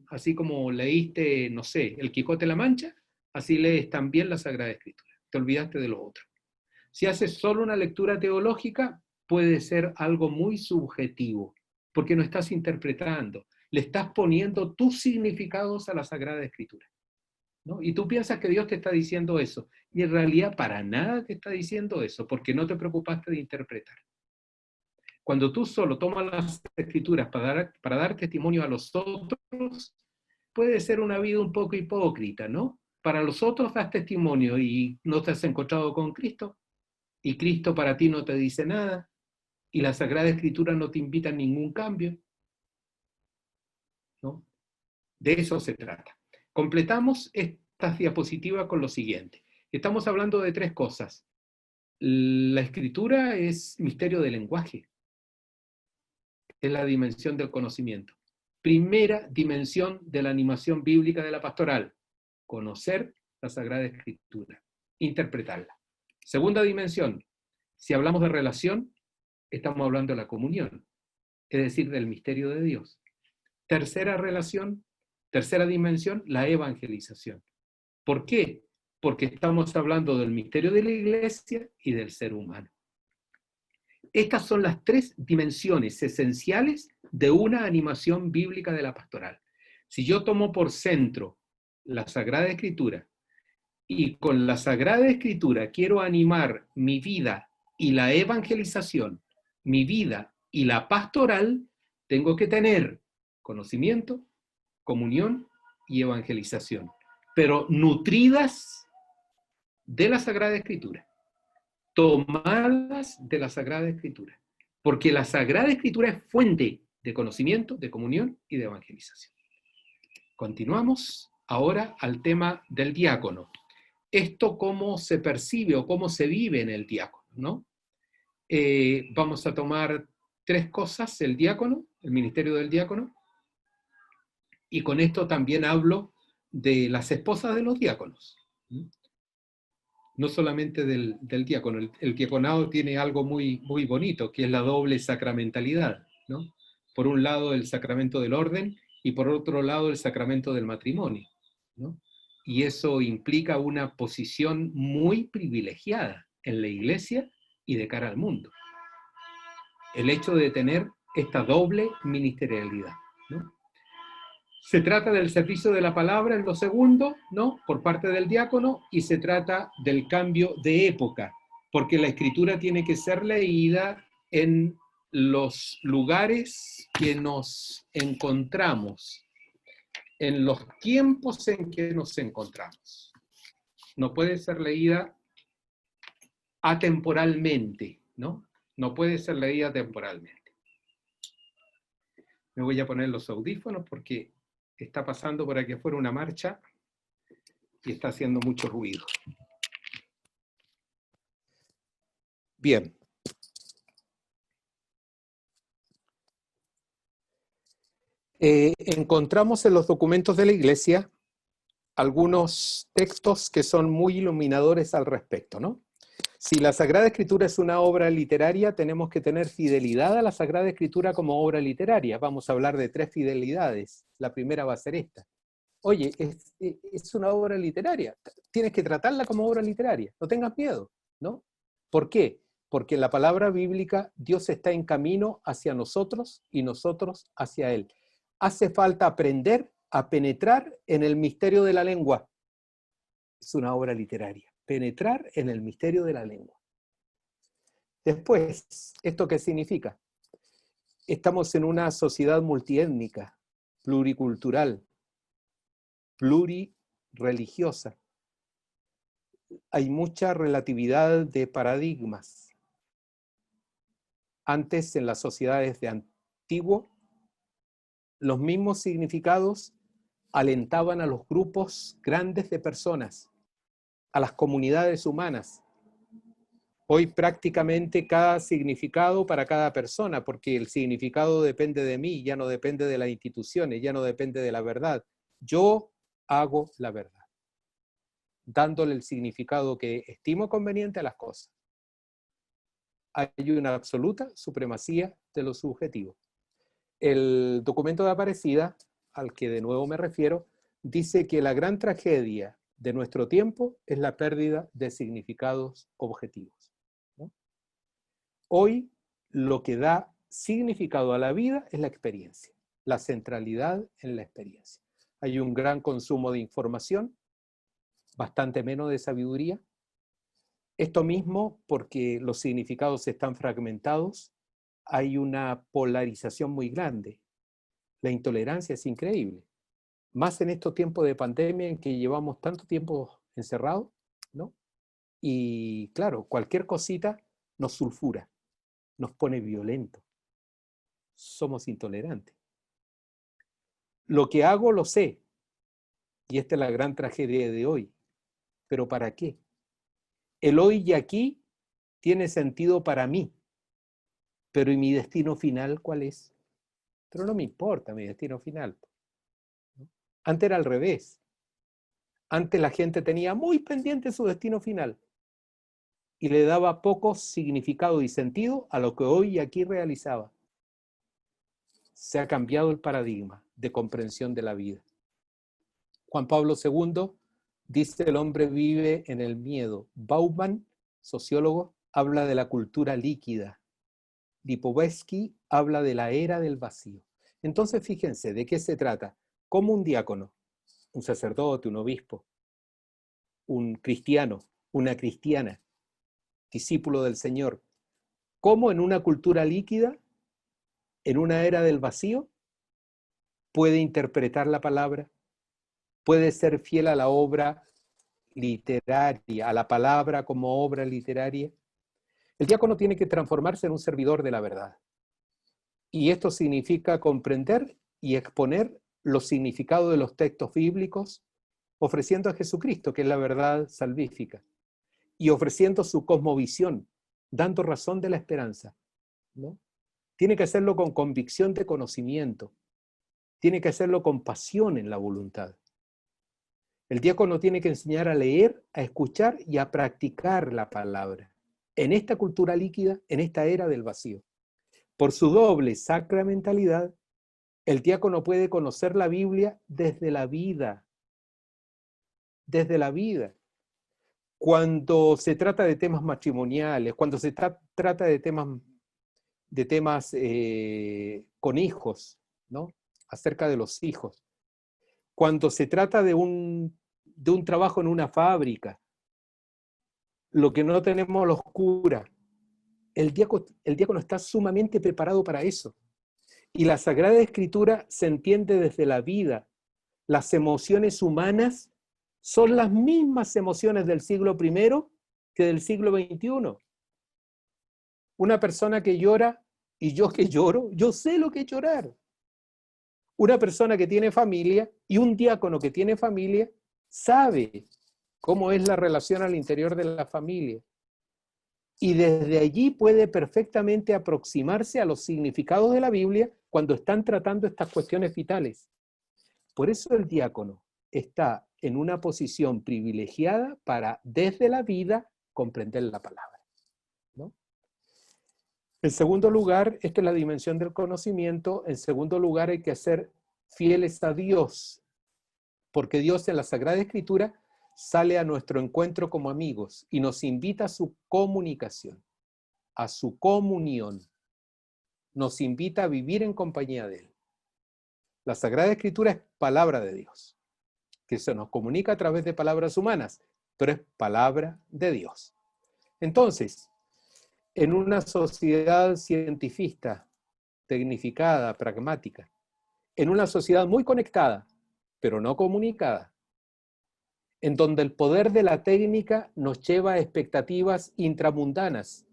Así como leíste, no sé, El Quijote de la Mancha, así lees también la Sagrada Escritura. Te olvidaste de lo otro. Si haces solo una lectura teológica, puede ser algo muy subjetivo, porque no estás interpretando, le estás poniendo tus significados a la Sagrada Escritura, ¿no? Y tú piensas que Dios te está diciendo eso, y en realidad para nada te está diciendo eso, porque no te preocupaste de interpretar. Cuando tú solo tomas las Escrituras para dar testimonio a los otros, puede ser una vida un poco hipócrita, ¿no? Para los otros das testimonio y no te has encontrado con Cristo, y Cristo para ti no te dice nada, y la Sagrada Escritura no te invita a ningún cambio, ¿no? De eso se trata. Completamos estas diapositivas con lo siguiente. Estamos hablando de 3 cosas. La Escritura es misterio del lenguaje. Es la dimensión del conocimiento. Primera dimensión de la animación bíblica de la pastoral. Conocer la Sagrada Escritura. Interpretarla. Segunda dimensión. Si hablamos de relación, estamos hablando de la comunión, es decir, del misterio de Dios. Tercera dimensión, la evangelización. ¿Por qué? Porque estamos hablando del misterio de la Iglesia y del ser humano. Estas son las 3 dimensiones esenciales de una animación bíblica de la pastoral. Si yo tomo por centro la Sagrada Escritura y con la Sagrada Escritura quiero animar mi vida y la evangelización, mi vida y la pastoral, tengo que tener conocimiento, comunión y evangelización, pero nutridas de la Sagrada Escritura, tomadas de la Sagrada Escritura, porque la Sagrada Escritura es fuente de conocimiento, de comunión y de evangelización. Continuamos ahora al tema del diácono. Esto cómo se percibe o cómo se vive en el diácono, ¿no? Vamos a tomar 3 cosas: el diácono, el ministerio del diácono, y con esto también hablo de las esposas de los diáconos. No solamente del diácono. El diaconado tiene algo muy, muy bonito, que es la doble sacramentalidad, ¿no? Por un lado el sacramento del orden y por otro lado el sacramento del matrimonio, ¿no? Y eso implica una posición muy privilegiada en la Iglesia y de cara al mundo. El hecho de tener esta doble ministerialidad, ¿no? Se trata del servicio de la palabra en lo segundo, ¿no? Por parte del diácono, y se trata del cambio de época, porque la Escritura tiene que ser leída en los lugares que nos encontramos, en los tiempos en que nos encontramos. No puede ser leída atemporalmente, ¿no? No puede ser leída temporalmente. Me voy a poner los audífonos porque está pasando por aquí afuera una marcha y está haciendo mucho ruido. Bien. Encontramos en los documentos de la Iglesia algunos textos que son muy iluminadores al respecto, ¿no? Si la Sagrada Escritura es una obra literaria, tenemos que tener fidelidad a la Sagrada Escritura como obra literaria. Vamos a hablar de 3 fidelidades. La primera va a ser esta. Oye, es una obra literaria. Tienes que tratarla como obra literaria. No tengas miedo, ¿no? ¿Por qué? Porque en la palabra bíblica Dios está en camino hacia nosotros y nosotros hacia Él. Hace falta aprender a penetrar en el misterio de la lengua. Es una obra literaria. Penetrar en el misterio de la lengua. Después, ¿esto qué significa? Estamos en una sociedad multiétnica, pluricultural, plurireligiosa. Hay mucha relatividad de paradigmas. Antes, en las sociedades de antiguo, los mismos significados alentaban a los grupos grandes de personas, a las comunidades humanas. Hoy prácticamente cada significado para cada persona, porque el significado depende de mí, ya no depende de las instituciones, ya no depende de la verdad. Yo hago la verdad, dándole el significado que estimo conveniente a las cosas. Hay una absoluta supremacía de lo subjetivo. El documento de Aparecida, al que de nuevo me refiero, dice que la gran tragedia de nuestro tiempo es la pérdida de significados objetivos, ¿no? Hoy lo que da significado a la vida es la experiencia, la centralidad en la experiencia. Hay un gran consumo de información, bastante menos de sabiduría. Esto mismo porque los significados están fragmentados, hay una polarización muy grande. La intolerancia es increíble. Más en estos tiempos de pandemia en que llevamos tanto tiempo encerrados, ¿no? Y claro, cualquier cosita nos sulfura, nos pone violentos. Somos intolerantes. Lo que hago lo sé, y esta es la gran tragedia de hoy. ¿Pero para qué? El hoy y aquí tiene sentido para mí, pero ¿y mi destino final cuál es? Pero no me importa mi destino final. Antes era al revés. Antes la gente tenía muy pendiente su destino final y le daba poco significado y sentido a lo que hoy y aquí realizaba. Se ha cambiado el paradigma de comprensión de la vida. Juan Pablo II dice: el hombre vive en el miedo. Bauman, sociólogo, habla de la cultura líquida. Lipovetsky habla de la era del vacío. Entonces, fíjense, ¿de qué se trata? ¿Cómo un diácono, un sacerdote, un obispo, un cristiano, una cristiana, discípulo del Señor, cómo en una cultura líquida, en una era del vacío, puede interpretar la palabra, puede ser fiel a la obra literaria, a la palabra como obra literaria? El diácono tiene que transformarse en un servidor de la verdad. Y esto significa comprender y exponer los significados de los textos bíblicos, ofreciendo a Jesucristo, que es la verdad salvífica, y ofreciendo su cosmovisión, dando razón de la esperanza, ¿no? Tiene que hacerlo con convicción de conocimiento, tiene que hacerlo con pasión en la voluntad. El diácono tiene que enseñar a leer, a escuchar y a practicar la palabra. En esta cultura líquida, en esta era del vacío. Por su doble sacramentalidad, el diácono puede conocer la Biblia desde la vida. Desde la vida. Cuando se trata de temas matrimoniales, cuando se trata de temas con hijos, ¿no? Acerca de los hijos. Cuando se trata de un trabajo en una fábrica, lo que no tenemos los curas, el diácono está sumamente preparado para eso. Y la Sagrada Escritura se entiende desde la vida. Las emociones humanas son las mismas emociones del siglo I que del siglo XXI. Una persona que llora y yo que lloro, yo sé lo que es llorar. Una persona que tiene familia y un diácono que tiene familia sabe cómo es la relación al interior de la familia. Y desde allí puede perfectamente aproximarse a los significados de la Biblia cuando están tratando estas cuestiones vitales. Por eso el diácono está en una posición privilegiada para, desde la vida, comprender la palabra, ¿no? En segundo lugar, esta es la dimensión del conocimiento. En segundo lugar, hay que ser fieles a Dios, porque Dios en la Sagrada Escritura sale a nuestro encuentro como amigos y nos invita a su comunicación, a su comunión. Nos invita a vivir en compañía de Él. La Sagrada Escritura es palabra de Dios, que se nos comunica a través de palabras humanas, pero es palabra de Dios. Entonces, en una sociedad cientifista, tecnificada, pragmática, en una sociedad muy conectada, pero no comunicada, en donde el poder de la técnica nos lleva a expectativas intramundanas,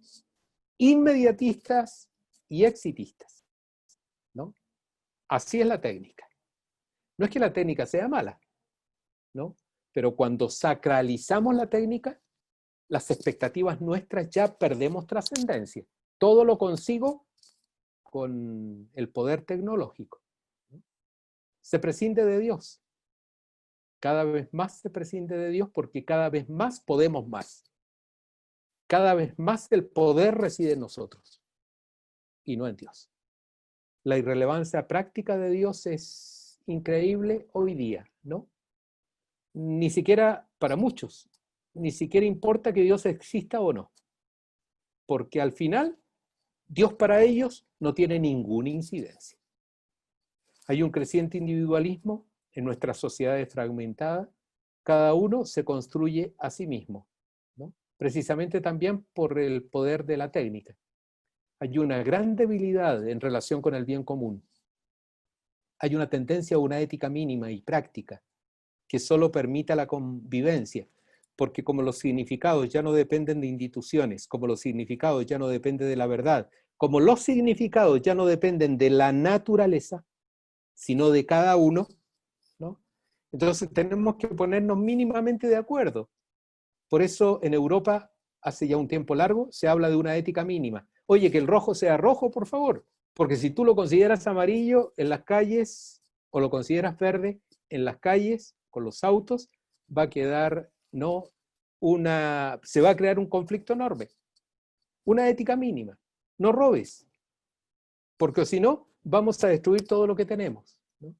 inmediatistas y exitistas, ¿no? Así es la técnica. No es que la técnica sea mala, ¿no? Pero cuando sacralizamos la técnica, las expectativas nuestras ya perdemos trascendencia. Todo lo consigo con el poder tecnológico, ¿no? Se prescinde de Dios. Cada vez más se prescinde de Dios porque cada vez más podemos más. Cada vez más el poder reside en nosotros y no en Dios. La irrelevancia práctica de Dios es increíble hoy día, ¿no? Ni siquiera para muchos, ni siquiera importa que Dios exista o no, porque al final Dios para ellos no tiene ninguna incidencia. Hay un creciente individualismo en nuestras sociedades fragmentadas, cada uno se construye a sí mismo, ¿no? Precisamente también por el poder de la técnica. Hay una gran debilidad en relación con el bien común. Hay una tendencia a una ética mínima y práctica que solo permita la convivencia, porque como los significados ya no dependen de instituciones, como los significados ya no dependen de la verdad, como los significados ya no dependen de la naturaleza, sino de cada uno, ¿no? Entonces tenemos que ponernos mínimamente de acuerdo. Por eso en Europa, hace ya un tiempo largo, se habla de una ética mínima. Oye, que el rojo sea rojo, por favor, porque si tú lo consideras amarillo en las calles o lo consideras verde en las calles con los autos, va a quedar, ¿no? Se va a crear un conflicto enorme. Una ética mínima. No robes, porque si no, vamos a destruir todo lo que tenemos, ¿no?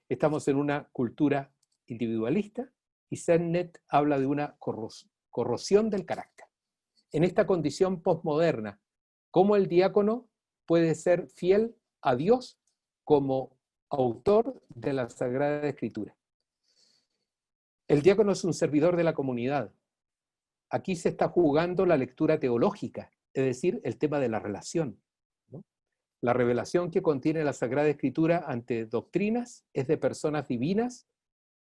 Estamos en una cultura individualista y Sennett habla de una corrosión del carácter. En esta condición posmoderna, ¿cómo el diácono puede ser fiel a Dios como autor de la Sagrada Escritura? El diácono es un servidor de la comunidad. Aquí se está jugando la lectura teológica, es decir, el tema de la relación, ¿no? La revelación que contiene la Sagrada Escritura ante doctrinas es de personas divinas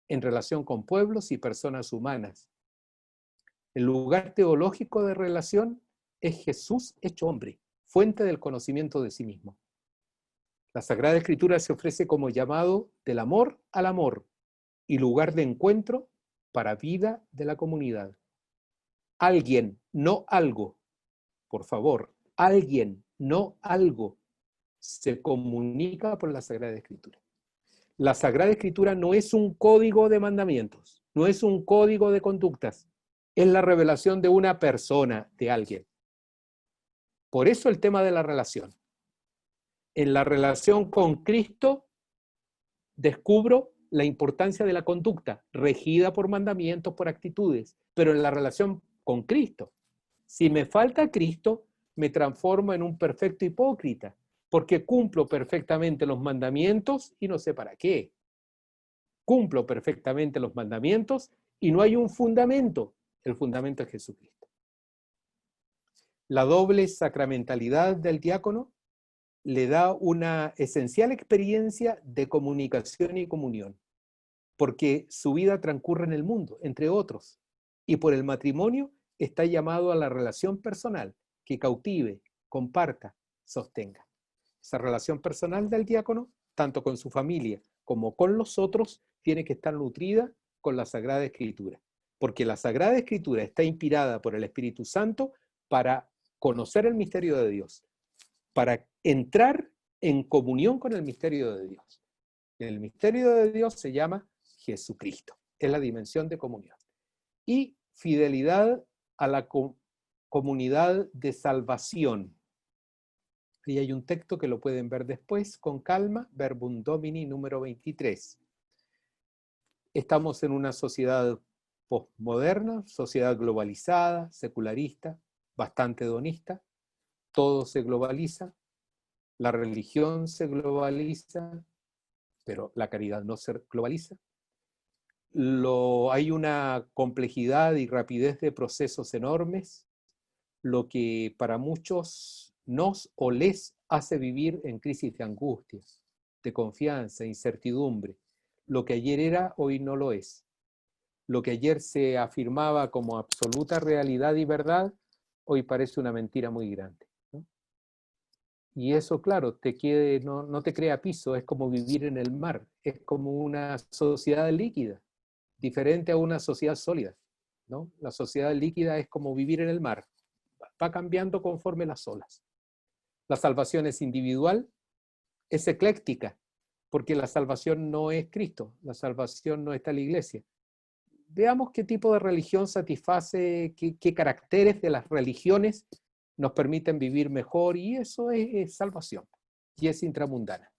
en relación con pueblos y personas humanas. El lugar teológico de relación es Jesús hecho hombre, fuente del conocimiento de sí mismo. La Sagrada Escritura se ofrece como llamado del amor al amor y lugar de encuentro para vida de la comunidad. Alguien, no algo, por favor, alguien, no algo, se comunica por la Sagrada Escritura. La Sagrada Escritura no es un código de mandamientos, no es un código de conductas, es la revelación de una persona, de alguien. Por eso el tema de la relación. En la relación con Cristo descubro la importancia de la conducta, regida por mandamientos, por actitudes, pero en la relación con Cristo. Si me falta Cristo, me transformo en un perfecto hipócrita, porque cumplo perfectamente los mandamientos y no sé para qué. Cumplo perfectamente los mandamientos y no hay un fundamento. El fundamento es Jesucristo. La doble sacramentalidad del diácono le da una esencial experiencia de comunicación y comunión, porque su vida transcurre en el mundo, entre otros, y por el matrimonio está llamado a la relación personal que cautive, comparta, sostenga. Esa relación personal del diácono, tanto con su familia como con los otros, tiene que estar nutrida con la Sagrada Escritura, porque la Sagrada Escritura está inspirada por el Espíritu Santo para conocer el misterio de Dios, para entrar en comunión con el misterio de Dios. El misterio de Dios se llama Jesucristo, es la dimensión de comunión. Y fidelidad a la comunidad de salvación. Y hay un texto que lo pueden ver después con calma, Verbum Domini número 23. Estamos en una sociedad postmoderna, sociedad globalizada, secularista, bastante hedonista, todo se globaliza, la religión se globaliza, pero la caridad no se globaliza. Hay una complejidad y rapidez de procesos enormes, lo que para muchos nos o les hace vivir en crisis de angustia, de confianza, incertidumbre. Lo que ayer era, hoy no lo es. Lo que ayer se afirmaba como absoluta realidad y verdad, hoy parece una mentira muy grande, ¿no? Y eso, claro, no te crea piso, es como vivir en el mar, es como una sociedad líquida, diferente a una sociedad sólida, ¿no? La sociedad líquida es como vivir en el mar, va cambiando conforme las olas. La salvación es individual, es ecléctica, porque la salvación no es Cristo, la salvación no está en la iglesia. Veamos qué tipo de religión satisface, qué caracteres de las religiones nos permiten vivir mejor, y eso es salvación, y es intramundana.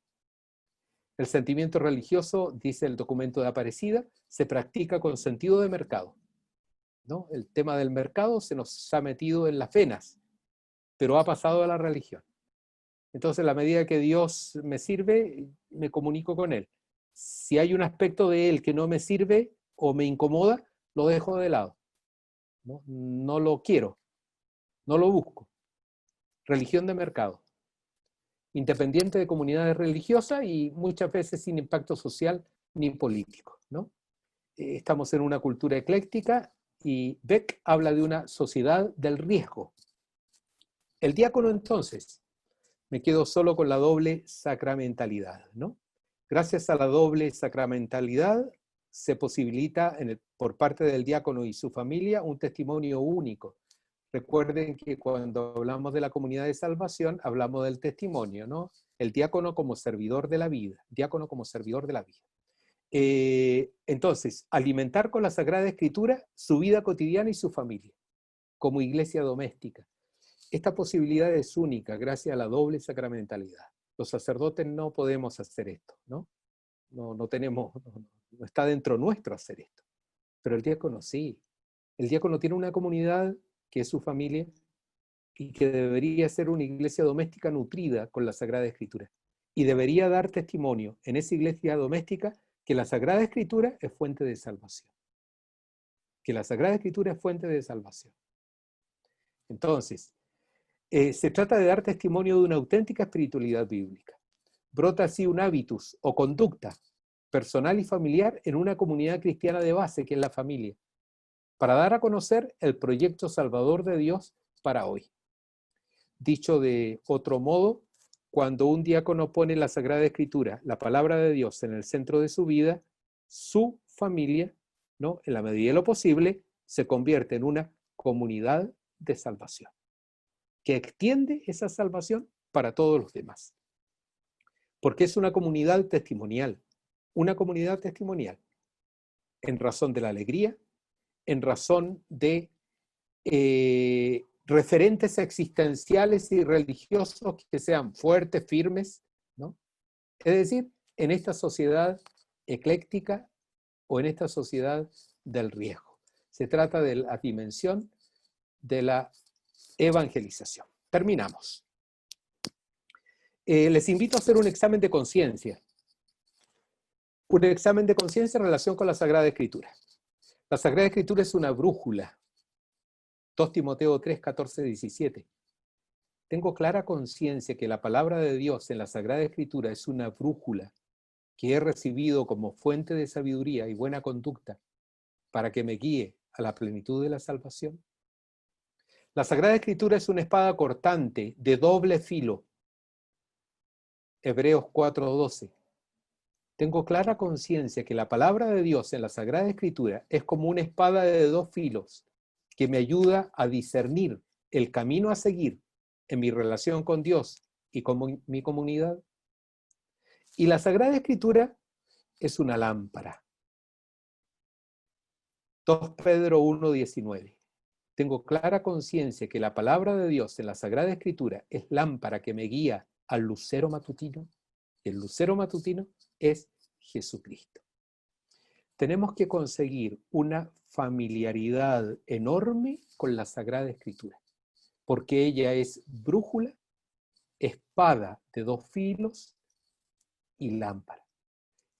El sentimiento religioso, dice el documento de Aparecida, se practica con sentido de mercado, ¿no? El tema del mercado se nos ha metido en las venas, pero ha pasado a la religión. Entonces, a la medida que Dios me sirve, me comunico con Él. Si hay un aspecto de Él que no me sirve o me incomoda, lo dejo de lado. No lo quiero, no lo busco. Religión de mercado. Independiente de comunidades religiosas y muchas veces sin impacto social ni político, ¿no? Estamos en una cultura ecléctica y Beck habla de una sociedad del riesgo. El diácono, entonces, me quedo solo con la doble sacramentalidad, ¿no? Gracias a la doble sacramentalidad se posibilita por parte del diácono y su familia un testimonio único. Recuerden que cuando hablamos de la comunidad de salvación, hablamos del testimonio, ¿no? El diácono como servidor de la vida, diácono como servidor de la vida. Entonces, alimentar con la Sagrada Escritura su vida cotidiana y su familia, como iglesia doméstica. Esta posibilidad es única gracias a la doble sacramentalidad. Los sacerdotes no podemos hacer esto, ¿no? No está dentro nuestro hacer esto. Pero el diácono sí. El diácono tiene una comunidad que es su familia y que debería ser una iglesia doméstica nutrida con la Sagrada Escritura. Y debería dar testimonio en esa iglesia doméstica que la Sagrada Escritura es fuente de salvación. Que la Sagrada Escritura es fuente de salvación. Entonces, se trata de dar testimonio de una auténtica espiritualidad bíblica. Brota así un hábitus o conducta personal y familiar en una comunidad cristiana de base, que es la familia, para dar a conocer el proyecto salvador de Dios para hoy. Dicho de otro modo, cuando un diácono pone la Sagrada Escritura, la palabra de Dios, en el centro de su vida, su familia, ¿no?, en la medida de lo posible, se convierte en una comunidad de salvación, que extiende esa salvación para todos los demás. Porque es una comunidad testimonial, en razón de la alegría, en razón de referentes existenciales y religiosos que sean fuertes, firmes, ¿no? Es decir, en esta sociedad ecléctica o en esta sociedad del riesgo. Se trata de la dimensión de la evangelización. Terminamos. Les invito a hacer un examen de conciencia. Un examen de conciencia en relación con la Sagrada Escritura. La Sagrada Escritura es una brújula. 2 Timoteo 3, 14, 17. Tengo clara conciencia que la palabra de Dios en la Sagrada Escritura es una brújula que he recibido como fuente de sabiduría y buena conducta para que me guíe a la plenitud de la salvación. La Sagrada Escritura es una espada cortante de doble filo. Hebreos 4:12. Tengo clara conciencia que la palabra de Dios en la Sagrada Escritura es como una espada de 2 filos que me ayuda a discernir el camino a seguir en mi relación con Dios y con mi comunidad. Y la Sagrada Escritura es una lámpara. 2 Pedro 1:19. Tengo clara conciencia que la palabra de Dios en la Sagrada Escritura es lámpara que me guía al lucero matutino. El lucero matutino es Jesucristo. tenemos que conseguir una familiaridad enorme con la Sagrada Escritura, porque ella es brújula, espada de dos filos y lámpara.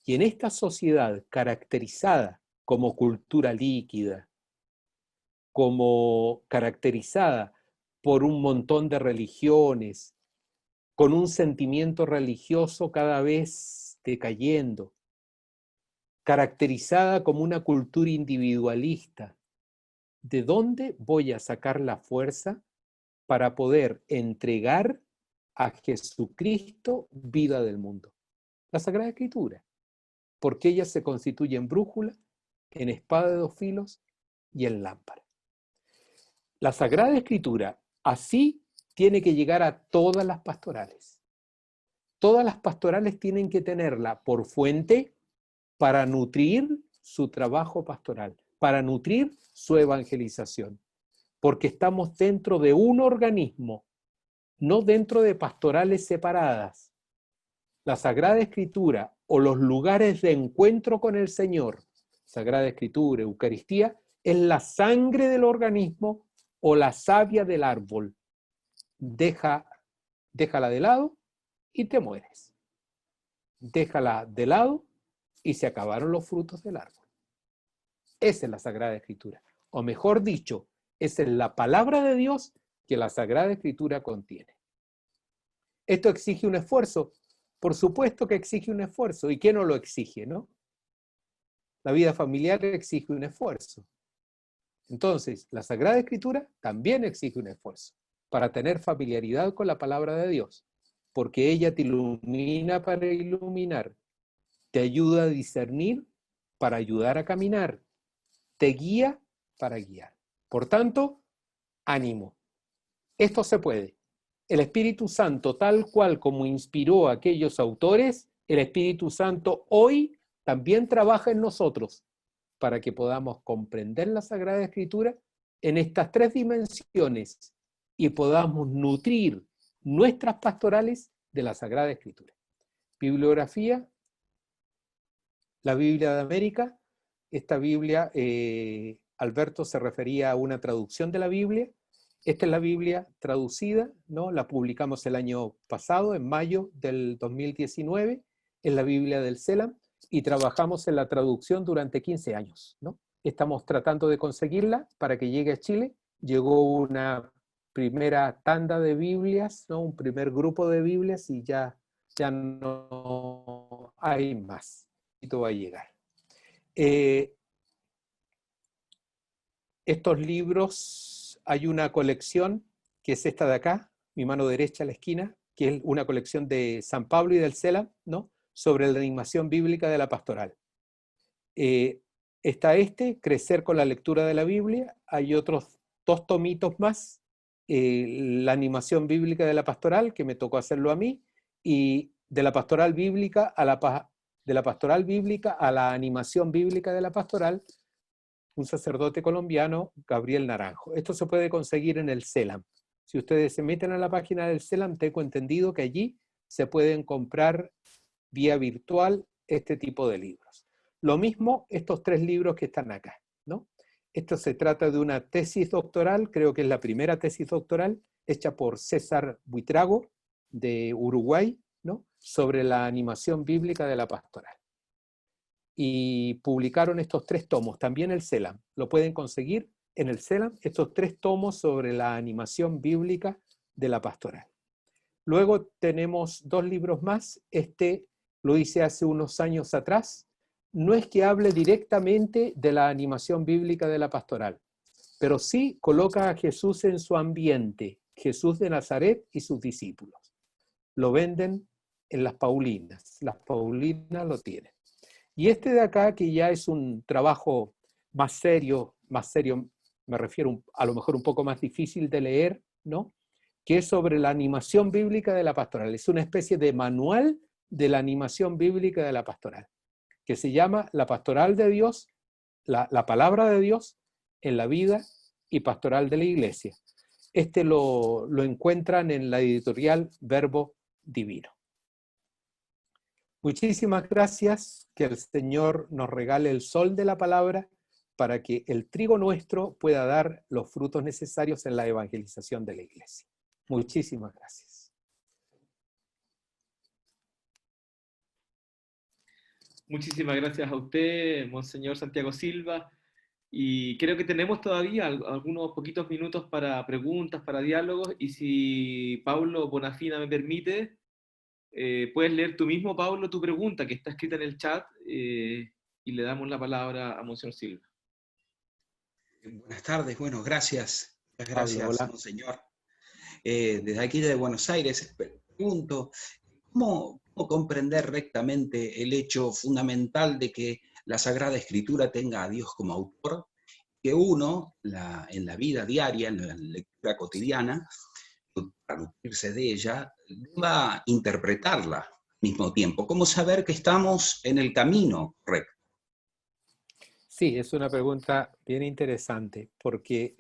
Y en esta sociedad caracterizada como cultura líquida, como caracterizada por un montón de religiones, con un sentimiento religioso cada vez decayendo, caracterizada como una cultura individualista, ¿de dónde voy a sacar la fuerza para poder entregar a Jesucristo vida del mundo? La Sagrada Escritura, porque ella se constituye en brújula, en espada de dos filos y en lámpara. La Sagrada Escritura así tiene que llegar a todas las pastorales. Todas las pastorales tienen que tenerla por fuente para nutrir su trabajo pastoral, para nutrir su evangelización, porque estamos dentro de un organismo, no dentro de pastorales separadas. La Sagrada Escritura o los lugares de encuentro con el Señor, Sagrada Escritura, Eucaristía, es la sangre del organismo o la savia del árbol. Déjala de lado y te mueres. Déjala de lado y se acabaron los frutos del árbol. Esa es la Sagrada Escritura. O mejor dicho, esa es la palabra de Dios que la Sagrada Escritura contiene. Esto exige un esfuerzo. Por supuesto que exige un esfuerzo. ¿Y quién no lo exige, no? La vida familiar exige un esfuerzo. Entonces, la Sagrada Escritura también exige un esfuerzo para tener familiaridad con la palabra de Dios, porque ella te ilumina para iluminar, te ayuda a discernir para ayudar a caminar, te guía para guiar. Por tanto, ánimo. Esto se puede. El Espíritu Santo, tal cual como inspiró a aquellos autores, el Espíritu Santo hoy también trabaja en nosotros para que podamos comprender la Sagrada Escritura en estas tres dimensiones y podamos nutrir nuestras pastorales de la Sagrada Escritura. Bibliografía, la Biblia de América. Esta Biblia, Alberto se refería a una traducción de la Biblia. Esta es la Biblia traducida, ¿no? La publicamos el año pasado, en mayo del 2019, es la Biblia del Selam, y trabajamos en la traducción durante 15 años, ¿no? Estamos tratando de conseguirla para que llegue a Chile. Llegó una primera tanda de Biblias, ¿no? Un primer grupo de Biblias y ya no hay más. Esto va a llegar. Estos libros, hay una colección, que es esta de acá, mi mano derecha a la esquina, que es una colección de San Pablo y del Selam, ¿no? Sobre la animación bíblica de la pastoral. Está Crecer con la lectura de la Biblia. Hay otros 2 tomitos más, la animación bíblica de la pastoral, que me tocó hacerlo a mí, y de la pastoral bíblica a la animación bíblica de la pastoral, un sacerdote colombiano, Gabriel Naranjo. Esto se puede conseguir en el Selam. Si ustedes se meten a la página del Selam, tengo entendido que allí se pueden comprar vía virtual este tipo de libros. Lo mismo estos 3 libros que están acá, ¿no? Esto se trata de una tesis doctoral, creo que es la primera tesis doctoral, hecha por César Buitrago, de Uruguay, ¿no? Sobre la animación bíblica de la pastoral. Y publicaron estos 3 tomos, también el Selam. Lo pueden conseguir en el Selam, estos 3 tomos sobre la animación bíblica de la pastoral. Luego tenemos 2 libros más. Este lo hice hace unos años atrás. No es que hable directamente de la animación bíblica de la pastoral, pero sí coloca a Jesús en su ambiente, Jesús de Nazaret y sus discípulos. Lo venden en las Paulinas lo tienen. Y este de acá, que ya es un trabajo más serio, me refiero a lo mejor un poco más difícil de leer, ¿no? Que es sobre la animación bíblica de la pastoral. Es una especie de manual de la animación bíblica de la pastoral, que se llama La Pastoral de Dios, la palabra de Dios en la vida y pastoral de la Iglesia. Este lo encuentran en la editorial Verbo Divino. Muchísimas gracias, que el Señor nos regale el sol de la palabra para que el trigo nuestro pueda dar los frutos necesarios en la evangelización de la iglesia. Muchísimas gracias. Muchísimas gracias a usted, Monseñor Santiago Silva. Y creo que tenemos todavía algunos poquitos minutos para preguntas, para diálogos. Y si Paulo Bonafina me permite, puedes leer tú mismo, Paulo, tu pregunta que está escrita en el chat y le damos la palabra a Monseñor Silva. Buenas tardes, bueno, gracias. Muchas Pablo, gracias, hola. Monseñor. Desde aquí de Buenos Aires, pregunto, ¿cómo comprender rectamente el hecho fundamental de que la Sagrada Escritura tenga a Dios como autor, que uno, en la vida diaria, en la lectura cotidiana, para nutrirse de ella, deba interpretarla al mismo tiempo? ¿Cómo saber que estamos en el camino correcto? Sí, es una pregunta bien interesante, porque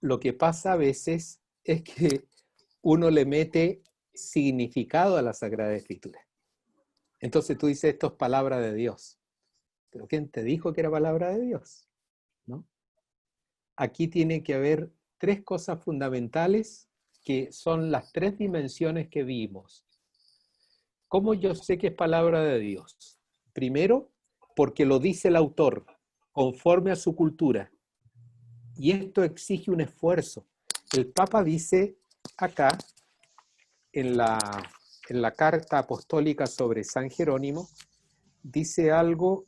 lo que pasa a veces es que uno le mete significado a la Sagrada Escritura. Entonces tú dices, esto es palabra de Dios. ¿Pero quién te dijo que era palabra de Dios? ¿No? Aquí tiene que haber tres cosas fundamentales que son las tres dimensiones que vimos. ¿Cómo yo sé que es palabra de Dios? Primero, porque lo dice el autor, conforme a su cultura. Y esto exige un esfuerzo. El Papa dice acá, en la carta apostólica sobre San Jerónimo, dice algo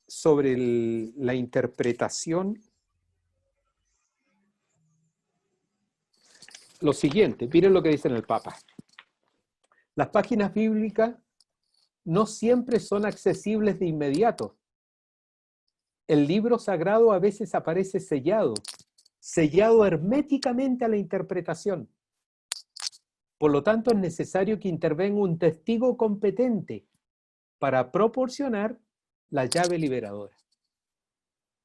sobre la interpretación. Lo siguiente, miren lo que dice en el Papa. Las páginas bíblicas no siempre son accesibles de inmediato. El libro sagrado a veces aparece sellado herméticamente a la interpretación. Por lo tanto, es necesario que intervenga un testigo competente para proporcionar la llave liberadora,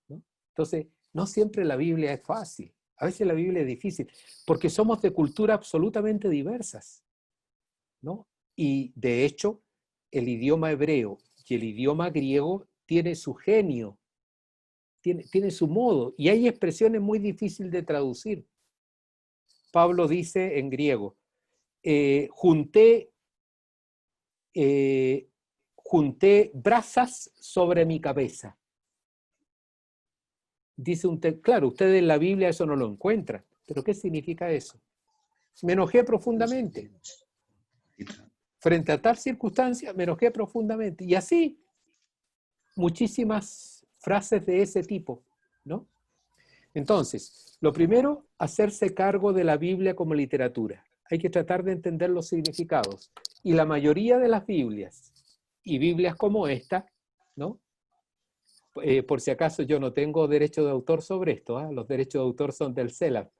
¿no? Entonces, no siempre la Biblia es fácil. A veces la Biblia es difícil, porque somos de culturas absolutamente diversas, ¿no? Y de hecho, el idioma hebreo y el idioma griego tiene su genio, tiene su modo, y hay expresiones muy difíciles de traducir. Pablo dice en griego, junté brasas sobre mi cabeza. Dice claro, ustedes en la Biblia eso no lo encuentran, pero ¿qué significa eso? Me enojé profundamente. Frente a tal circunstancia, me enojé profundamente. Y así, muchísimas frases de ese tipo, ¿no? Entonces, lo primero, hacerse cargo de la Biblia como literatura. Hay que tratar de entender los significados. Y la mayoría de las Biblias, y Biblias como esta, ¿no? Por si acaso yo no tengo derecho de autor sobre esto, ¿eh? Los derechos de autor son del CELAP.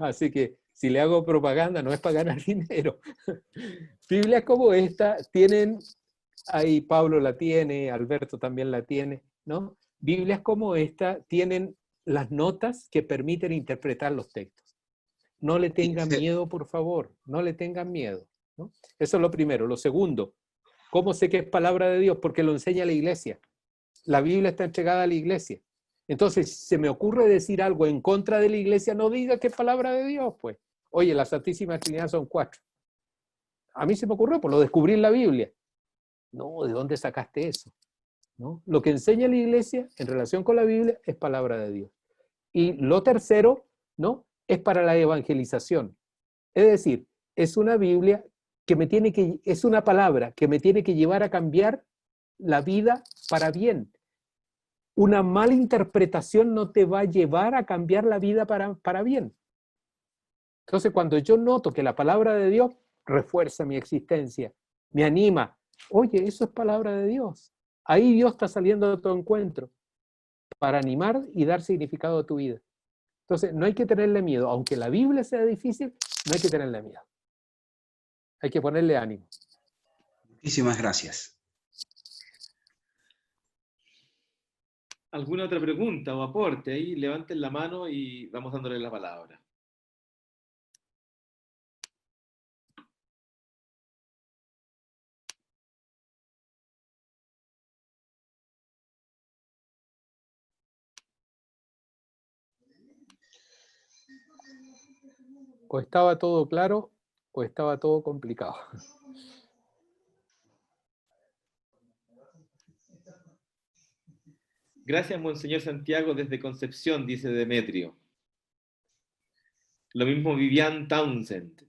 Así que si le hago propaganda no es para ganar dinero. Biblias como esta tienen, ahí Pablo la tiene, Alberto también la tiene, ¿no? Biblias como esta tienen las notas que permiten interpretar los textos. No le tengan miedo, por favor, no le tengan miedo, ¿no? Eso es lo primero. Lo segundo, ¿cómo sé que es palabra de Dios? Porque lo enseña la iglesia. La Biblia está entregada a la iglesia. Entonces, si se me ocurre decir algo en contra de la iglesia, no diga que es palabra de Dios, pues. Oye, la Santísima Trinidad son 4. A mí se me ocurrió, pues lo descubrí en la Biblia. No, ¿de dónde sacaste eso? ¿No? Lo que enseña la iglesia en relación con la Biblia es palabra de Dios. Y lo tercero, ¿no? Es para la evangelización. Es decir, es una Biblia es una palabra que me tiene que llevar a cambiar la vida para bien. Una mala interpretación no te va a llevar a cambiar la vida para bien. Entonces, cuando yo noto que la palabra de Dios refuerza mi existencia, me anima, oye, eso es palabra de Dios. Ahí Dios está saliendo de tu encuentro para animar y dar significado a tu vida. Entonces, no hay que tenerle miedo. Aunque la Biblia sea difícil, no hay que tenerle miedo. Hay que ponerle ánimo. Muchísimas gracias. ¿Alguna otra pregunta o aporte? Ahí levanten la mano y vamos dándole la palabra. O estaba todo claro o estaba todo complicado. Gracias, Monseñor Santiago, desde Concepción, dice Demetrio. Lo mismo Vivian Townsend.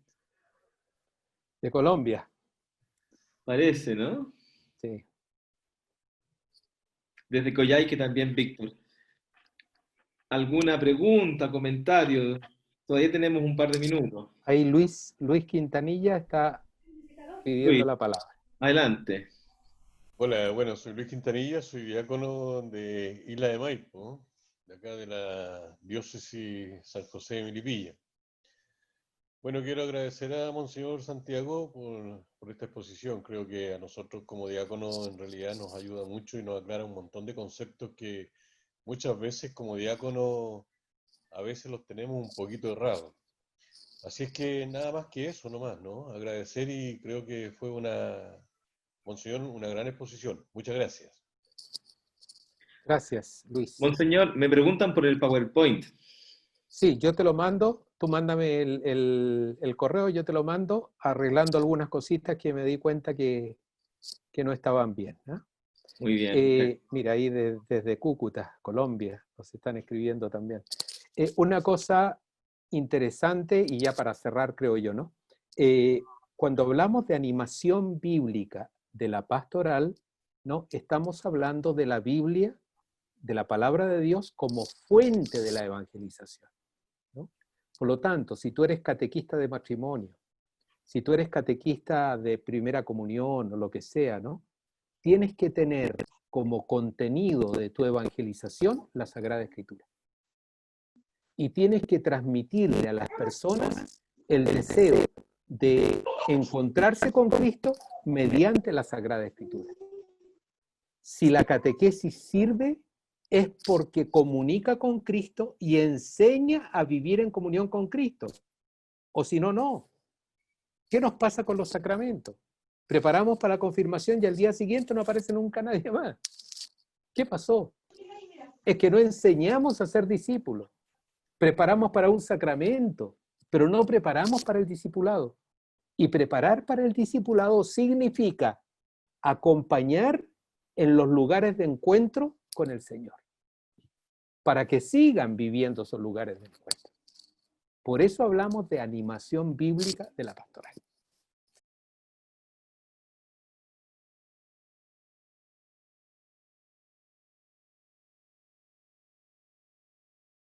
De Colombia. Parece, ¿no? Sí. Desde Coyhaique también, Víctor. ¿Alguna pregunta, comentario? Todavía tenemos un par de minutos. Ahí Luis Quintanilla está pidiendo Luis, la palabra. adelante. Hola, bueno, soy Luis Quintanilla, soy diácono de Isla de Maipo, de acá de la diócesis San José de Melipilla. Bueno, quiero agradecer a Monseñor Santiago por esta exposición. Creo que a nosotros como diáconos en realidad nos ayuda mucho y nos aclara un montón de conceptos que muchas veces como diáconos a veces los tenemos un poquito errados. Así es que nada más que eso nomás, ¿no? Agradecer y creo que fue Monseñor, una gran exposición. Muchas gracias. Gracias, Luis. Monseñor, me preguntan por el PowerPoint. Sí, yo te lo mando, tú mándame el correo, yo te lo mando arreglando algunas cositas que me di cuenta que no estaban bien, ¿no? Muy bien. Mira, ahí desde Cúcuta, Colombia, nos están escribiendo también. Una cosa interesante, y ya para cerrar creo yo, ¿no? Cuando hablamos de animación bíblica de la pastoral, ¿no? Estamos hablando de la Biblia, de la palabra de Dios como fuente de la evangelización, ¿no? Por lo tanto, si tú eres catequista de matrimonio, si tú eres catequista de primera comunión o lo que sea, ¿no? Tienes que tener como contenido de tu evangelización la Sagrada Escritura. Y tienes que transmitirle a las personas el deseo de encontrarse con Cristo mediante la Sagrada Escritura. Si la catequesis sirve, es porque comunica con Cristo y enseña a vivir en comunión con Cristo. O si no, no. ¿Qué nos pasa con los sacramentos? Preparamos para la confirmación y al día siguiente no aparece nunca nadie más. ¿Qué pasó? Es que no enseñamos a ser discípulos. Preparamos para un sacramento, pero no preparamos para el discipulado. Y preparar para el discipulado significa acompañar en los lugares de encuentro con el Señor, para que sigan viviendo esos lugares de encuentro. Por eso hablamos de animación bíblica de la pastoral.